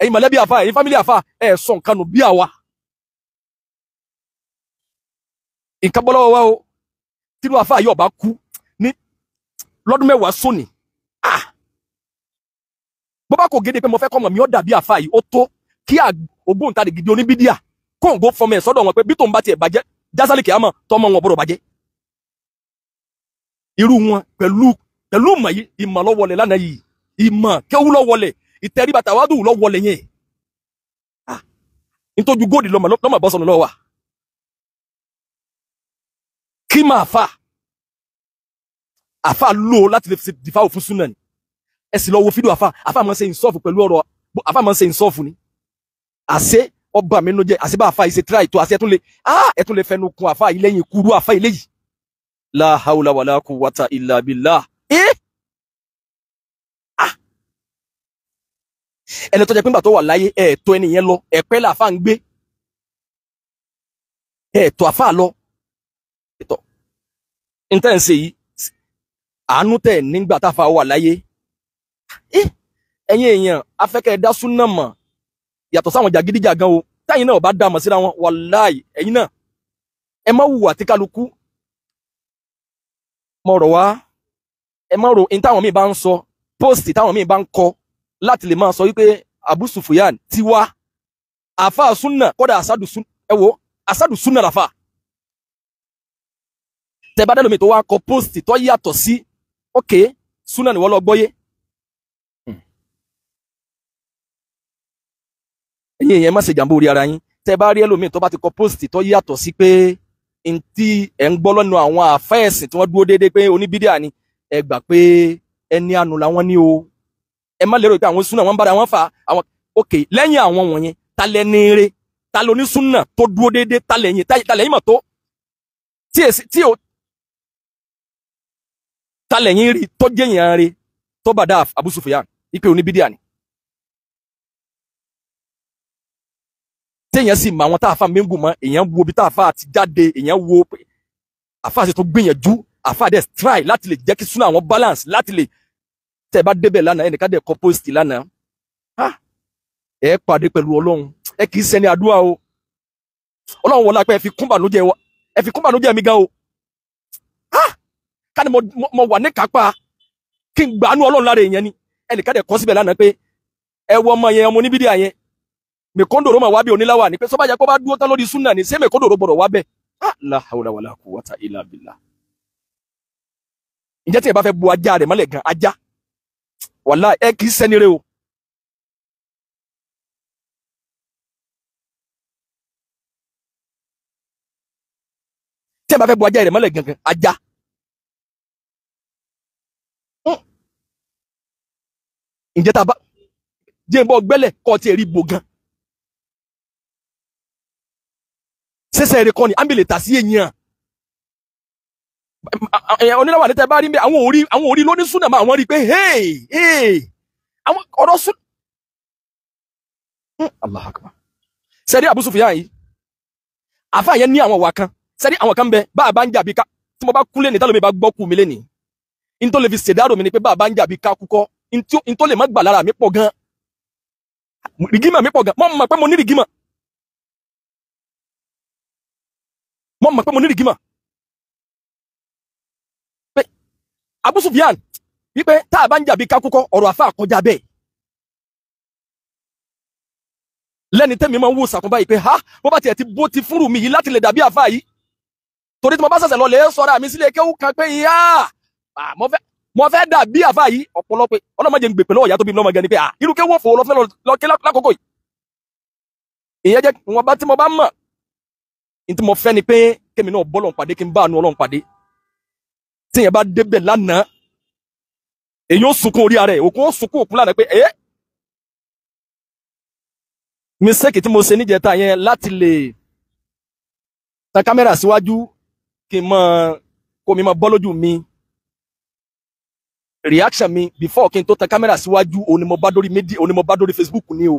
ẹ̀yin mọ̀lẹ́bí àfà ẹ̀yin fámílì àfà ẹ̀ sọ nǹkan nù bí àwa nǹkan bọ́ lọ́wọ́ wa o tínú àfà yóò bá kú ní lọ́dún mẹ́wàá sóni bó bá kò gédé pé mo fẹ́ kọ́ mọ̀ mi ó dàbí àfà yìí ó tó kí ògbóǹtarì gidi oníbídíà kóńgó fọmọ ẹ̀ sọ́dọ̀ wọn pé bí tòun bá tiẹ̀ bàjẹ́ jásálì kìámọ̀ tọmọ wọn gbọ́dọ̀ bàjẹ́ irú wọn pẹ̀lú ìmọ̀ lọ́wọ́lẹ̀ lánàá yìí ìmọ̀ kéwú lọ́wọ́lẹ̀ ìtẹríba tàwádù lọ́wọ́lẹ̀ yẹn nítorí góòdì lọ́mọ bọ́sọ̀nù lọ́wọ́ kí máa àfà lò láti lè fi dìfà òfin súnà ni ẹ sì lọ wo fídíò àfà máa ń ṣe ìsọ́ọ̀fù pẹ̀lú ọ̀rọ̀ àfà máa ń ṣe ìsọ́ọ̀fù ni àṣẹ ọba mi ló jẹ àṣẹ bá àfà yìí ṣe tíra ètò àṣẹ ẹtún lè fẹnu kun àfà yìí lẹ́yìn kúrú àfà yìí léyìí la hawla wala quwwata illa billah ẹni tó jẹ́ pé nígbà tó wà láyé ẹ̀ẹ̀tọ́ ẹni yẹn lọ ẹ̀pẹ́ làfà ń gbé ẹ̀ẹ̀tọ́ àfà lọ ẹ̀tọ́ intense yìí àánú tẹ̀ nígbà táfà wà láyé ẹ̀yin èèyàn afẹ́kẹ́ dá súnà mọ̀ yàtọ̀ sáwọn jàgídíjàgan o táyìn náà bá dá mọ̀ síra wọn wàláì ẹ̀yin náà ẹ má hùwà tí kálukú mo rọ̀ wá ẹ má rò in táwọn míì bá ń sọ post táwọn míì bá ń kọ láti lè máa sọ wípé Abu Sufyan ti wá àfáà súnà kódà asadu súnà làfà tẹ bá dẹ́lómi tó wá kọ post tó yàtọ̀ sí ok súnà ni wọ́n lọ gbọ́yé ẹ̀yin èèyàn má ṣe jàmbá orí ara yín tẹ bá rí ẹlòmíì tó bá ti kọ post tó yàtọ̀ sí pé ntí ẹ̀ ń gbọ́ lọ́nu àwọn àfẹ́ẹ̀sìn tí wọ́n dúró déédéé pé oníbídíà ni ẹ gbà pé ẹni àánú làwọn ní o ẹ má lérò pé àwọn súnà wọn bára wọn fà àwọn ok lẹ́yìn àwọn wọ̀nyẹn ta lẹ́ni eré ta ló ní súnà tó dúró déédéé ta lẹ́yìn mọ̀ tó tí o ta lẹ́yìn rí tó jẹ́yìn rí tó bá dá Abu Sufyan ipe oníbídíà ni téèyàn sì mọ àwọn tá a fà méngùn mọ èèyàn wo bí tá a fà ti jáde èèyàn wo pé àfà sì tó gbìyànjú àfà dẹ̀ try láti lè jẹ́ kí súnà àwọn balance láti lè tẹ́ bá débẹ̀ lánàá ẹnìkan dẹ̀ kọ́ post lánàá ẹ pàdé pẹ̀lú ọlọ́run ẹ kì í ṣẹni àdúrà o ọlọ́run wọlé apẹ́ ẹ fi kún bànújẹ́ mi gan o ká ní mo wà ní kápá kí n gbàánú ọlọ́run lára èèyàn ni ẹnìkan dẹ̀ kọ́ síbẹ̀ lánàá pé ẹ wọ ọmọ yẹn ọmọ oníbídíà yẹn mèkóndòrò mà wá bí oníláwà ni pé sọ́bàjá kó bá dúró tán lórí súnà ni ṣé mèkóndòrò gbọ́dọ̀ wá bẹ́ẹ̀ la hawla wala quwwata illa billah ǹjẹ́ tí ẹ bá fẹ́ bu ajá rẹ̀ mọ́lẹ̀ gan ajá wàlá ẹ kì í sẹ́ni rẹ o tí ẹ bá fẹ́ bu ajá rẹ̀ mọ́lẹ̀ gangan ajá ǹjẹ́ tá a bá jẹ́ ń bọ́ gbẹ́lẹ̀ kọ́ ti rí bo gan sẹ́sẹ̀ rẹ̀ kọ́ ni ámbìlẹ̀ tà sí èèyàn oníláwà ní tẹ́ bá rí mbẹ́ àwọn orí lóní súnà máa wọ́n rí pé àwọn ọ̀rọ̀ sún Allahu Akbar sẹ́rí Abu Sufyan yìí àfà yẹn ní àwọn wà kan sẹ́rí àwọn kan bẹ bá a bá ń jà bí ká tí mo bá kúlé ní tálómi bá gbọ́ kú mi lẹ́nìí in tó lè fi ṣèdárò mi ni pé bá a bá ń jà bí ká kúkọ́ in tó lè má gbà lára mi pọ̀ gan rìgímà mi pọ̀ gan mo mọ̀ pé mo ní rìgímà pé Abu Sufyan wípé tá a bá ń jà bí ká kúkọ́ ọ̀rọ̀ àfà kọjá bẹ́ẹ̀ lẹ́ni tẹ́mi máa ń wò sàkún báyìí pé ha bó bá tiẹ̀ ti bó ti fúnrù mi yìí láti lè dàbí àfà yìí torí tí mo bá ṣẹ̀ṣẹ̀ lọ lè sọ́ra mi sílé kéwú kan pé ìyá mo fẹ́ dàbí àfà yìí ọ̀pọ̀lọpọ̀ ọlọ́mọdé ń gbè pẹ̀lú ọ̀yà tó bí mi lọ́mọ gan ni pé irú kéwú fò lọ́fẹ́ lọ́kẹ́ lákòókò yìí ìyẹn jẹ́ wọn bá tí mo bá mọ̀ ní tí mo fẹ́ ni pé kémi náà bọ́ Ọlọ́run pàdé kí n bá àánú Ọlọ́run pàdé tí yẹn bá débẹ̀ lánàá èyí ó sunkún orí ara ẹ̀ òkun ó sunkún òkun lánàá pé mistake tí mo ṣe níjẹta yẹn láti lè tan kámẹ́rà síwájú kí n mọ kó mi mọ bọ́ lójú mi reaction mi before kí n tó tan kámẹ́rà síwájú òun ni mo bá dórí media òun ni mo bá dórí Facebook ni o.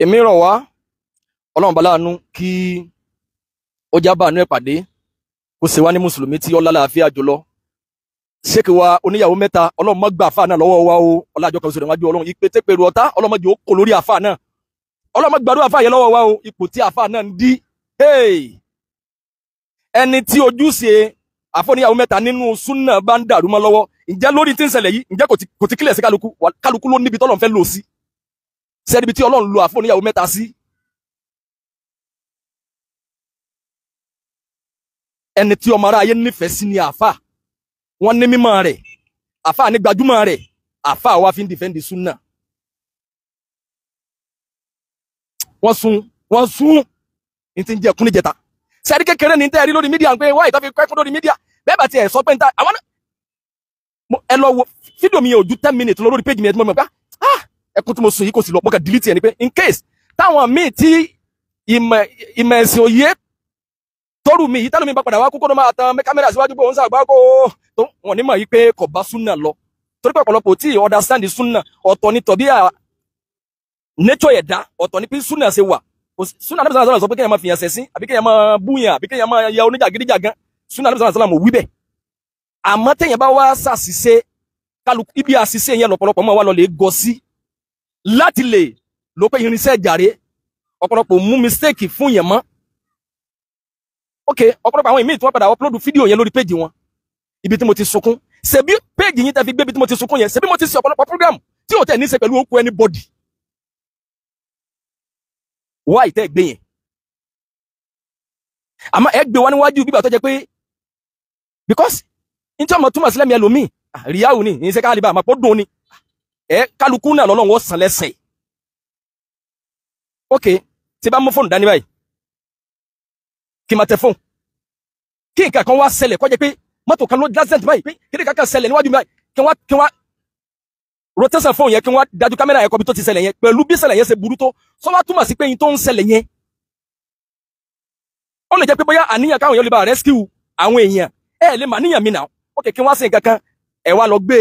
èmi rọ̀ wá Ọlọ́run bá láàánú kí ó jábà nú ẹ̀ pàdé kó ṣe wá ní mùsùlùmí tí ó lálàáfíà jùlọ ṣéèkì wa oníyàwó mẹ́ta Ọlọ́run má gba àfáà náà lọ́wọ́ wa o ọlájọ́ kan sọ̀rọ̀ níwájú Ọlọ́run ìpètèpèrò ọ̀tá Ọlọ́run má jẹ́ ó kó lórí àfáà náà Ọlọ́run má gbàdúrà àfáà yẹn lọ́wọ́ wa o ipò tí àfáà náà ń dí ẹni tí ojúṣe àfọ̀níyàwó mẹ́ta nínú súnà bá ń dàrú mọ́ lọ́wọ́ ǹjẹ́ lórí tí ń ṣẹlẹ̀ yìí ǹjẹ́ kò ti kílẹ̀ sí kálukú ló níbi tọ́lọ́run fẹ́ lò sí sẹ́ẹ̀dì tí Ọlọ́run lo àfọ̀níyàwó mẹ́ta sí ẹni tí ọmọ aráyé nífẹ̀ẹ́ sí ni àfà wọ́n ní mímọ́ rẹ̀ àfà ní gbajúmọ̀ rẹ̀ àfà wa fi ń dìfẹ́ǹdì súnà wọ́n sún ní ti ń jẹ́ kúnní jẹta sẹ́ẹ̀dì kékeré ní tẹ́ẹ̀rí lórí mídíà ń pé wáyé tó fi kẹ́kọ̀ọ́ lórí mídíà bẹ́ẹ̀ bá tiẹ̀ sọ pé níta àwọn ẹ lọ wo fídíò mi yẹn ò ju 10 minutes lórí péjì mi ẹ̀ tí mo mọ̀ pé ẹkún tí mo sùn yìí kò sì lọ mọ́kà delete ẹ̀ ni pé in case táwọn míì tí ìmọ̀ ẹ̀sìn òye tọ́rù mi yìí tẹ́lómi bá padà wá kókó ló máa tan kámẹ́rà síwájú pé òun sàgbá kó tó wọ́n ní mọ̀ yí pé kò bá súnà lọ torí pé ọ̀pọ̀lọpọ̀ tí understand súnà ọ̀tọ̀ ní tọ̀bí nature ẹ̀dá ọ̀tọ̀ ní pé súnà ṣe wà súnà Ànábì sallallahu alaihi wasallam sọ pé kéèyàn máa fìyàn ṣẹ̀sín àbí kéèyàn máa búyàn àbí kéèyàn máa ya oníjàgídíjàgan súnà Ànábì sallallahu alaihi wasallam wí bẹ́ẹ̀ àmọ́ téèyàn bá wá ṣàṣìṣe kálukú ibi àṣìṣe yẹn lọ́pọ̀lọpọ̀ máa wá lọ lè gọ sí láti lè ló pé irinṣẹ́ jàre ọ̀pọ̀lọpọ̀ mú mistake fún yẹn mọ́ ok ọ̀pọ̀lọpọ̀ àwọn ìmíì tí wọ́n padà upload fídíò yẹn lórí péjì wọn ibi tí mo ti sunkún ṣebí péjì yín tẹ́ fi gbé ibi tí mo ti sunkún yẹn ṣebí mo ti ṣe ọ̀pọ̀lọpọ̀ program tí ò tẹ̀ ní ṣe pẹ̀lú okú anybody wá ìtẹ́ gbé yẹn àmọ́ ẹ gbé wá níwájú bíbà tó jẹ́ pé because in tí ọmọ túmọ̀ sílẹ̀ mi ẹlòmíì ríyáwó ni ìyẹn ṣe ká lè bá àmọ́ pọ́ dùn ni ẹ kálukú náà lọ́lọ́run wọ́n sàn lẹ́sẹ̀ ok tí bá mú fóònù dání báyìí kí máa tẹ fóònù kí nǹkan kan wá ṣẹlẹ̀ kó jẹ́ pé mọ́tò kan ló dásẹ̀ntì báyìí pé kí nǹkan kan ṣẹlẹ̀ níwájú mi báyìí kí wọ́n rotation fóònù yẹn kí wọ́n dájú kámẹ́rà yẹn kọ́ bí tó ti ṣẹlẹ̀ yẹn pẹ̀lú bí ṣẹlẹ̀ yẹn ṣe burú tó sọ wá túmọ̀ sí pé yín tó ń ṣẹlẹ̀ yẹn ó lè jẹ́ pé bóyá àníyàn káwọn èèyàn lè bá rescue àwọn èèyàn ẹ lè mà níyàn mi náà ok kí wọ́n ṣe nǹkan kan ẹ wá lọ gbé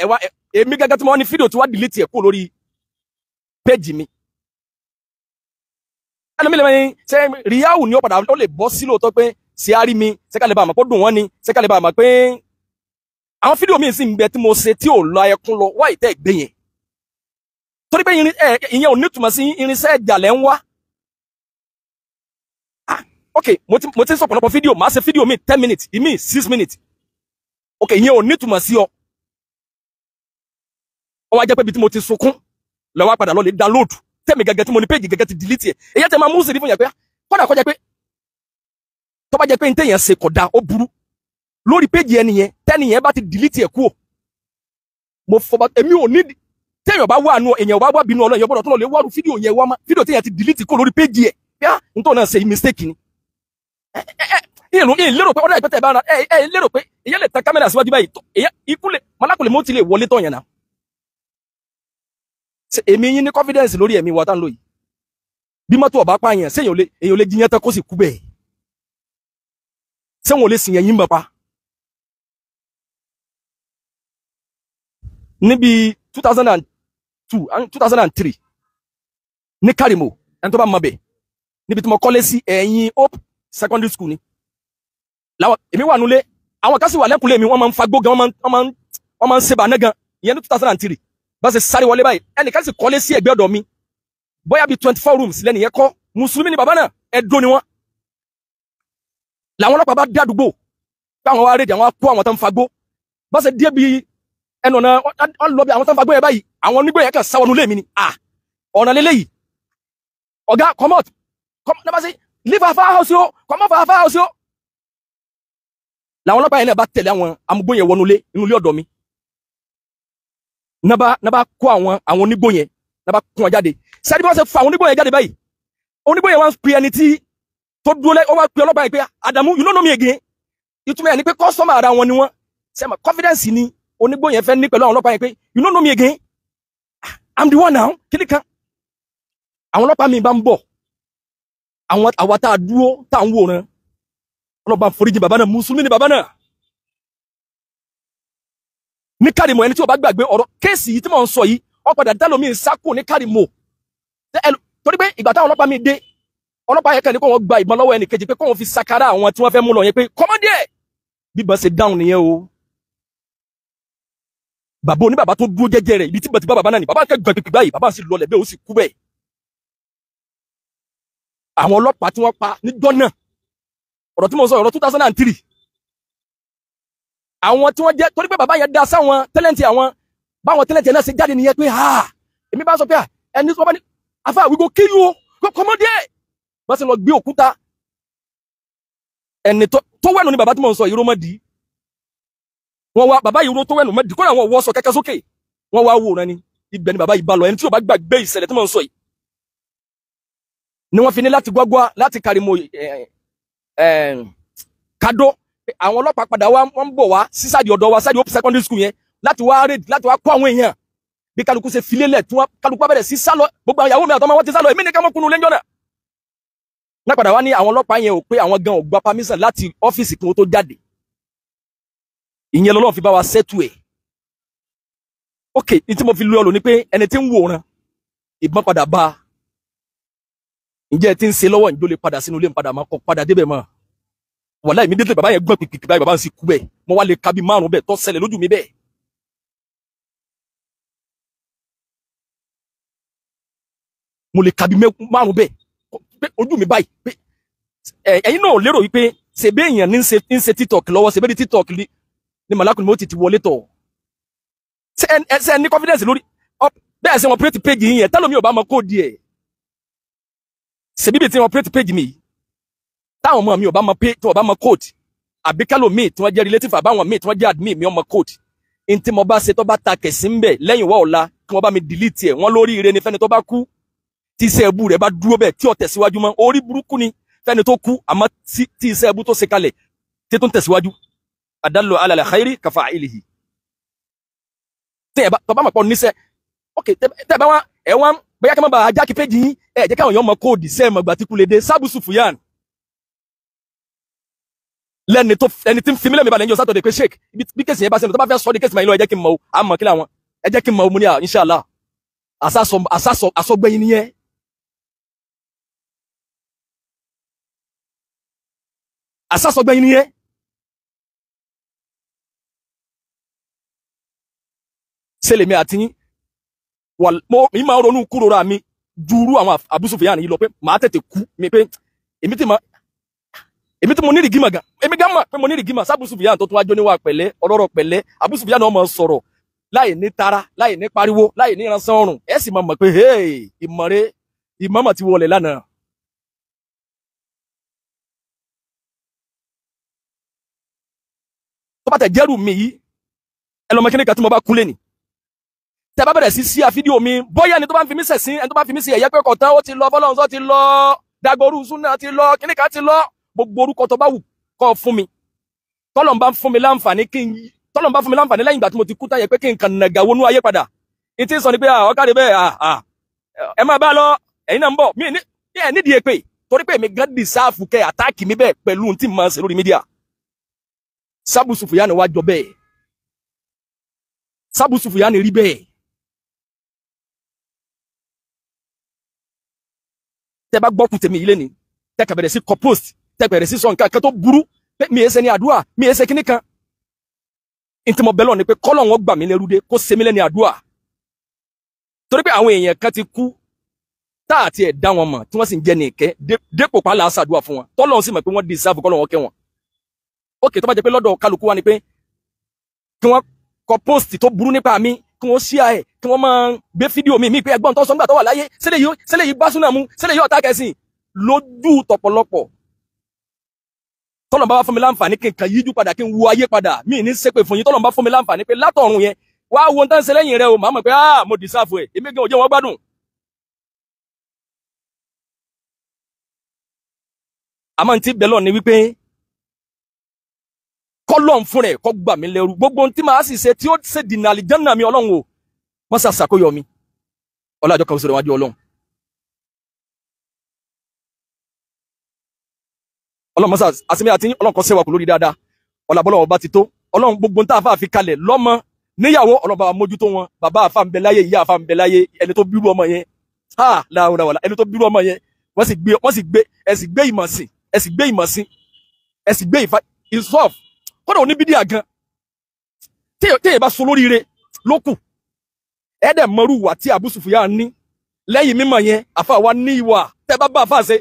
ẹ wá èmi gẹ́gẹ́ tí wọ́n ní fídíò tí wọ́n delete ẹ̀ kó lórí péjì mi ẹlòmíì lè mọ̀ ṣe ríyáwó ni ó padà ó lè bọ́ sí lóòótọ́ pé ṣe á rí mi ṣe ká lè bá àmọ́ kó dùn wọ́n ni ṣe ká lè bá àmọ́ pé àwọn fídíò mi sì ń bẹ tí mo ṣe tí ò lọ ẹkún lọ wá ìtẹ́ ìgbé yẹn torí pé ìyẹn ò nítumọ̀ sí irinṣẹ́ ìjàlẹ̀ ń wá ok mo ti ń sọ pọ̀lọpọ̀ fídíò máa ṣe fídíò mi 10 minutes ìmí 6 minutes ok ìyẹn ò nítumọ̀ sí ọ ó wá jẹ́ pé ibi tí mo ti sunkún lọ wá padà lọ lè download tẹ́mi gẹ́gẹ́ tí mo ní péjì gẹ́gẹ́ ti delete ẹ̀ èyí tẹ́ máa mú sí ní fún yẹn pé kọ́dà kọjá pé tó bá jẹ́ pé ntẹ́yẹn ṣe kódà ó burú lórí péjì ẹni yẹn tẹ́ni yẹn bá ti delete ẹ̀ kúò mo fọba èmi ò ní tẹ́yàn bá wà nù èèyàn bá wà bínú ọlọ́run yẹn gbọ́dọ̀ tó lọ lè wárú fídíò yẹn wá má fídíò tẹ́yàn ti delete kó lórí péjì ẹ̀ yá nítorí náà ṣe mistake ni lérò pé ọ̀dọ̀ ìpẹ́tẹ̀ bá lérò pé èyàn lè tan kámẹ́rà síwájú báyìí ìkúlẹ̀ malákùlẹ̀ mọ́ ti lè wọlé tọ̀yàn náà èmi yín ní confidence lórí ẹ̀mí wa tá ń lò yìí bí mọ́tò ọ̀bá pààyàn sí èyàn lè jiyàn tán kó sì kú bẹ́ẹ̀ ṣé wọn ò lè sìn yẹn yín bọ̀ pa níbi 2002 2003 ní Kárìmọ̀ ẹni tó bá mọ̀ bẹ̀ níbi tí mo kọ́lé sí ẹ̀yìn Hope secondary school ni láwọn èmi wà nulẹ̀ àwọn kan sì wà lẹ́kùnlé mi wọ́n máa ń fagbó gan wọ́n máa ń ṣe bàánẹ́ gan ìyẹn ní 2003 bá ṣe sáré wọlé báyìí ẹnìkan sì kọ́lé sí ẹgbẹ́ ọ̀dọ̀ mi bóyá bíi 24 rooms lẹ́nu yẹn kọ́ mùsùlùmí ni bàbá náà ẹ̀dọ́ ni wọ́n làwọn ọlọ́pàá bá dé àdúgbò pé àwọn wá rédí àwọn kó àwọn tó ń fagbó bá ṣe dé bíi ẹnu ọ̀nà wọ́n lọ bí àwọn tó ń fagbó yẹn báyìí àwọn onígbó yẹn kàn sáwọnú lé mi ni ọ̀nà lélẹ́yìí ọ̀gá come out náà bá ṣe leave our house yo come out our house yo làwọn ọlọ́pàá yẹn náà bá tẹ̀lé àwọn amúgbó yẹn wọnú lé inú ilé ọ̀dọ̀ mi naba kó àwọn onígbó yẹn naba kó wọn jáde sẹ́ni bí wọ́n ṣe fa àwọn onígbó yẹn jáde báyìí onígbó yẹn wọ́n pe ẹni tí tó dúró lẹ́ wọ́n wá pe ọlọ́pàá yẹn pé Adamu you don't know me again ìtumọ̀ yẹn ni pé kọ́sọ́mà ara wọn ni wọ́n sẹ́mi confidence ni onígbó yẹn fẹ́ ní pẹ̀lú àwọn ọlọ́pàá yẹn pé you don't know me again I'm the one now kíni kan àwọn ọlọ́pàá mi bá ń bọ̀ àwa tá a dúró tá a ń wòran ọlọ́pàá foríjì bàbá náà mùsùlùmí ni bàbá náà ní Kárìmọ̀ ẹni tí ó bá gbàgbé ọ̀rọ̀ kéèsì yìí tí mò ń sọ yìí ó padà dálómi ìsákò ní Kárìmọ̀ torí pé ìgbà táwọn ọlọ́pàá mi dé ọlọ́pàá yẹn kàn ní kó wọn gba ìbọn lọ́wọ́ ẹnì kejì pé kó wọn fi sakara àwọn tí wọ́n fẹ́ mú lọ yẹn pé kọ́mọ́dé ẹ̀ bíbọn ṣe dáhùn nìyẹn o bàbá oní bàbá tó dúró jẹ́jẹ́ rẹ̀ ibi tí bàtí bá bàbá náà ni bàbá kẹ́ gbọ̀n pípì báyìí bàbá sì lọlẹ̀ bẹ́ẹ̀ ó sì kú bẹ́ẹ̀ àwọn ọlọ́pàá tí wọ́n pa níjọ́ náà ọ̀rọ̀ tí mo sọ ọ̀rọ̀ 2003 àwọn tí wọ́n jẹ́ torí pé bàbá yẹn dá sáwọn tẹ́lẹ̀ntì àwọn báwọn tẹ́lẹ̀ntì náà ṣe jáde nìyẹn pé èmi bá sọ pé ẹni tó bá ní afá we go kill you o kọ́mọ́dé bá sì lọ gbé òkúta ẹni tó wẹ̀nù ni bàbá tí mo sọ yìí rómọ́dì wọ́n wá bàbá yìí ró tó wẹ̀nù mọ́dì kó àwọn wọ́ sọ kẹ́kẹ́ sókè wọ́n wá wòran ni ibẹ̀ ni bàbá yìí bá lọ ẹni tí ò bá gbàgbé ìṣẹ̀lẹ̀ tí mo sọ yìí ni wọ́n fi ní láti gbọ́gbọ́ láti Kárìmọ̀ Kado àwọn ọlọ́pàá padà wá wọ́n bọ̀ wá sísàdì ọ̀dọ̀ wa sáàdì Hope secondary school yẹn láti wá raid láti wá kó àwọn èèyàn bí kálukú ṣe filélẹ̀ tí wọ́n kálukú bẹ̀rẹ̀ sí sálọ gbogbo àwọn ìyàwó mi àtọmọ wọn ti sálọ èmi ní ká mọ́ kunu lẹ́jọ́ náà Na padà wá ní àwọn ọlọ́pàá yẹn ò pé àwọn gan ò gba permission láti ọ́fíìsì kí wọ́n tó jáde. Ìyẹn lọ́lọ́run fi bá wa settle ẹ̀. Okay, ní tí mo fi lu ọlò ní pé ẹni tí ń wòran ìbọn padà bá. Ǹjẹ́ tí ń ṣe lọ́wọ́ ìjó lè padà sínú ilé ń padà máa kọ padà débẹ̀ mọ́. Wàláhì immediately bàbá yẹn gbọ́n pìpìpì báyìí bàbá ń sì kú bẹ́ẹ̀. Mo wá lè ka bí 5 bẹ́ẹ̀ tó ṣẹlẹ̀ lójú mi bẹ́ẹ̀. Mo lè ka bí 5 bẹ́ẹ̀ pé ojú mi báyìí pé ẹ̀yin náà lérò wípé ṣebí èèyàn ní ń ṣe TikTok lọ́wọ́ ṣebí ní TikTok ni màlákùn ni mo ti wọlé tọ̀. Ṣé ní confidence lórí bẹ́ẹ̀ ṣe wọn operate page yìí yẹn tẹ́lómi ò bá mọ kóòdì ẹ̀. Ṣebí bí tí wọn operate page mi yìí táwọn ọmọ mi ò bá mọ pé tí wọn bá mọ code àbí kẹ́lòmíì tí wọ́n jẹ́ relative àbáwọn míì tí wọ́n jẹ́ admin mi ọmọ code in tí mo bá ṣe tó bá ta kẹ̀sí ń bẹ̀ lẹ́yìn wá ọ̀la kí wọ́n bá mi delete ẹ̀ wọ́n lórí ire ni fẹ́ni tó bá kú tí iṣẹ́ ẹbú rẹ̀ bá dúró bẹ́ẹ̀ tí ó tẹ̀síwájú mọ́ orí burúkú ni fẹ́ni tó kú àmọ́ tí iṣẹ́ ẹbú tó ṣe kalẹ̀ tí tó ń tẹ̀síwájú adallu ala al-khayri ka fa'ilihi. Tí ẹ bá tó bá mọ̀ pọ̀ níṣẹ́ ok tẹ́ bá wá ẹ wá bóyá kí wọ́n bá ajá kí péjì yín ẹ jẹ́ káwọn èèyàn mọ kóòdì sẹ́ẹ̀ mọ̀ gbà tí kú lè dé Abu Sufyan lẹ́ni tí ń fi mílẹ̀ mi balẹ̀ ń jọ sátọ̀dẹ̀ pé sheik bí kèsì yẹn bá sẹ́nu tó bá fẹ́ sọ di kèsì máa ń lọ ẹ jẹ́ kí n mọ̀ o àmọ́ kí làwọn ẹ jẹ́ kí n mọ̀ o mo ní à inshallah àsásọgbẹ́yìn nìyẹn. Àsásọgbẹ́yìn nìyẹn. Ṣé lèmi àti yín mi máa ń ronú kúrò mi juru àwọn Abu Sufyan yìí lọ pé màá tètè kú mi pé èmi tí mo ní rìgímà gan èmi gan mọ̀ pé mo ní rìgímà Abu Sufyan tó tún wájú níwà pẹ̀lẹ́ ọlọ́rọ̀ pẹ̀lẹ́ Abu Sufyan náà máa sọ̀rọ̀ láì ní tara láì ní pariwo láì ní ìránṣẹ́ ọrùn ẹ sì máa mọ̀ pé hey ìmọ̀mọ̀ ti wọlé lánàá. Tó bá tẹ̀ jẹ́rù mi yìí ẹ lọ́mọ kíní kan tí mo bá kú lé ni tẹ́ bá bẹ̀rẹ̀ sí fídíò mi bóyá ni tó bá ń fi mí sẹ̀sìn ẹni tó bá ń fi mí sí ẹ̀yẹ́ pé kọ̀tán ó ti lọ fọlọ́run sọ ti lọ Dagboru Sunna ti lọ kíní kan ti lọ gbogbo orúkọ tó bá wù kọ́ fún mi tọ́lọ́n bá fún mi láǹfààní lẹ́yìn ìgbà tí mo ti kú táyẹ pé kí n kàn nàgà wọnú ayé padà ní tí ń sọ ni pé ọ̀kadì bẹ́ẹ̀ ẹ máa bá lọ ẹ̀yin náà ń bọ̀ mí ẹ̀ nídìí èpè torí pé èmi gán dìsáàfù kẹ́ àtáàkì mi bẹ́ẹ̀ pẹ̀lú tí mo ṣe lórí mídíà. Abu Sufyan wá jọ bẹ́ẹ̀ Abu Sufyan rí bẹ́ẹ̀. Tẹ́ bá gbọ́ kù tèmi ilé ni tẹ́ kà bẹ̀rẹ̀ sí compost tẹ́ bẹ̀rẹ̀ sí sọ nǹkan kan tó burú pé mi ẹsẹ̀ ní àdúrà mi ẹsẹ̀ kíní kan ntí mo bẹ̀ lọ ni pé kọ́lọ̀ wọn gbà mí lẹ́rú dé kó ṣe mí lẹ́ni àdúrà torí pé àwọn èèyàn kan ti kú tá àti ẹ̀ dá wọn mọ̀ tí wọ́n sì ń jẹ́ ní ìkẹ́ dépò pa láàṣà àdúrà fún wọn tọ́lọ́ sì mọ̀ pé wọ́n deserve kọ́lọ̀ wọn kẹ́ wọn. Ókè tó bá jẹ́ pé lọ́dọ̀ kálukú wa ni pé kí wọ́n compost tó burú nípa mi kí wọ́n share ẹ̀ kí wọ́n máa gbé fídíò mi pé ẹgbọ́n tó sọ nígbà tó wà láyé sílẹ̀ yìí bá súnà mu sílẹ̀ yìí ọ̀tá kẹsìn lójú tọ̀pọ̀lọpọ̀ tọ́lọ̀ bá fún mi láǹfààní kí n kàn yíjú padà kí n wo ayé padà mí ní ṣépè fún yín tọ́lọ̀ bá fún mi láǹfààní pé látọ̀run yẹn wá wo ń tán ṣe lẹ́yìn rẹ o màá mọ̀ pé mo deserve ẹ̀ èmi gan ò jẹ́ wọn gbádùn. Àmọ́ tí bẹ́lọ̀ ni wípé kọ́lọ̀ fún rẹ̀ kọ́ gbà mí lẹ́rú gbogbo ohun tí màá sì ṣe tí ó ṣe dìnnà àlìjánná mi ọlọ́run o wọ́n ṣàṣàkóyọ mi ọlọ́jọ́ kan sọ̀rọ̀ wájú ọlọ́run. Ọlọ́run mọ́sá àsìmí àti ọlọ́run kan sẹ́wà kù lórí dáadáa ọ̀làbọ́lọ́ ọba ti tó ọlọ́run gbogbo ń tá àfáà fi kalẹ̀ lọ́mọ níyàwó ọlọ́run bá mójútó wọn bàbá àfáà ń bẹ láyé ìyá àfáà ń bẹ láyé ẹni tó bírú ọmọ yẹn láwùráwàlà ẹni tó bírú ọmọ yẹn wọ́n sì gbé ẹ sì gbé ìmọ̀ ìsọ́f kọ́dọ̀ oníbídíà gan téèyàn bá so lóríire ló kù ẹ̀ẹ́dẹ̀ mọ́rú wà tí Abu Sufyan ní lẹ́yìn mímọ̀ yẹn àfáà wa ní ìwà tẹ́ bá àfáà ṣe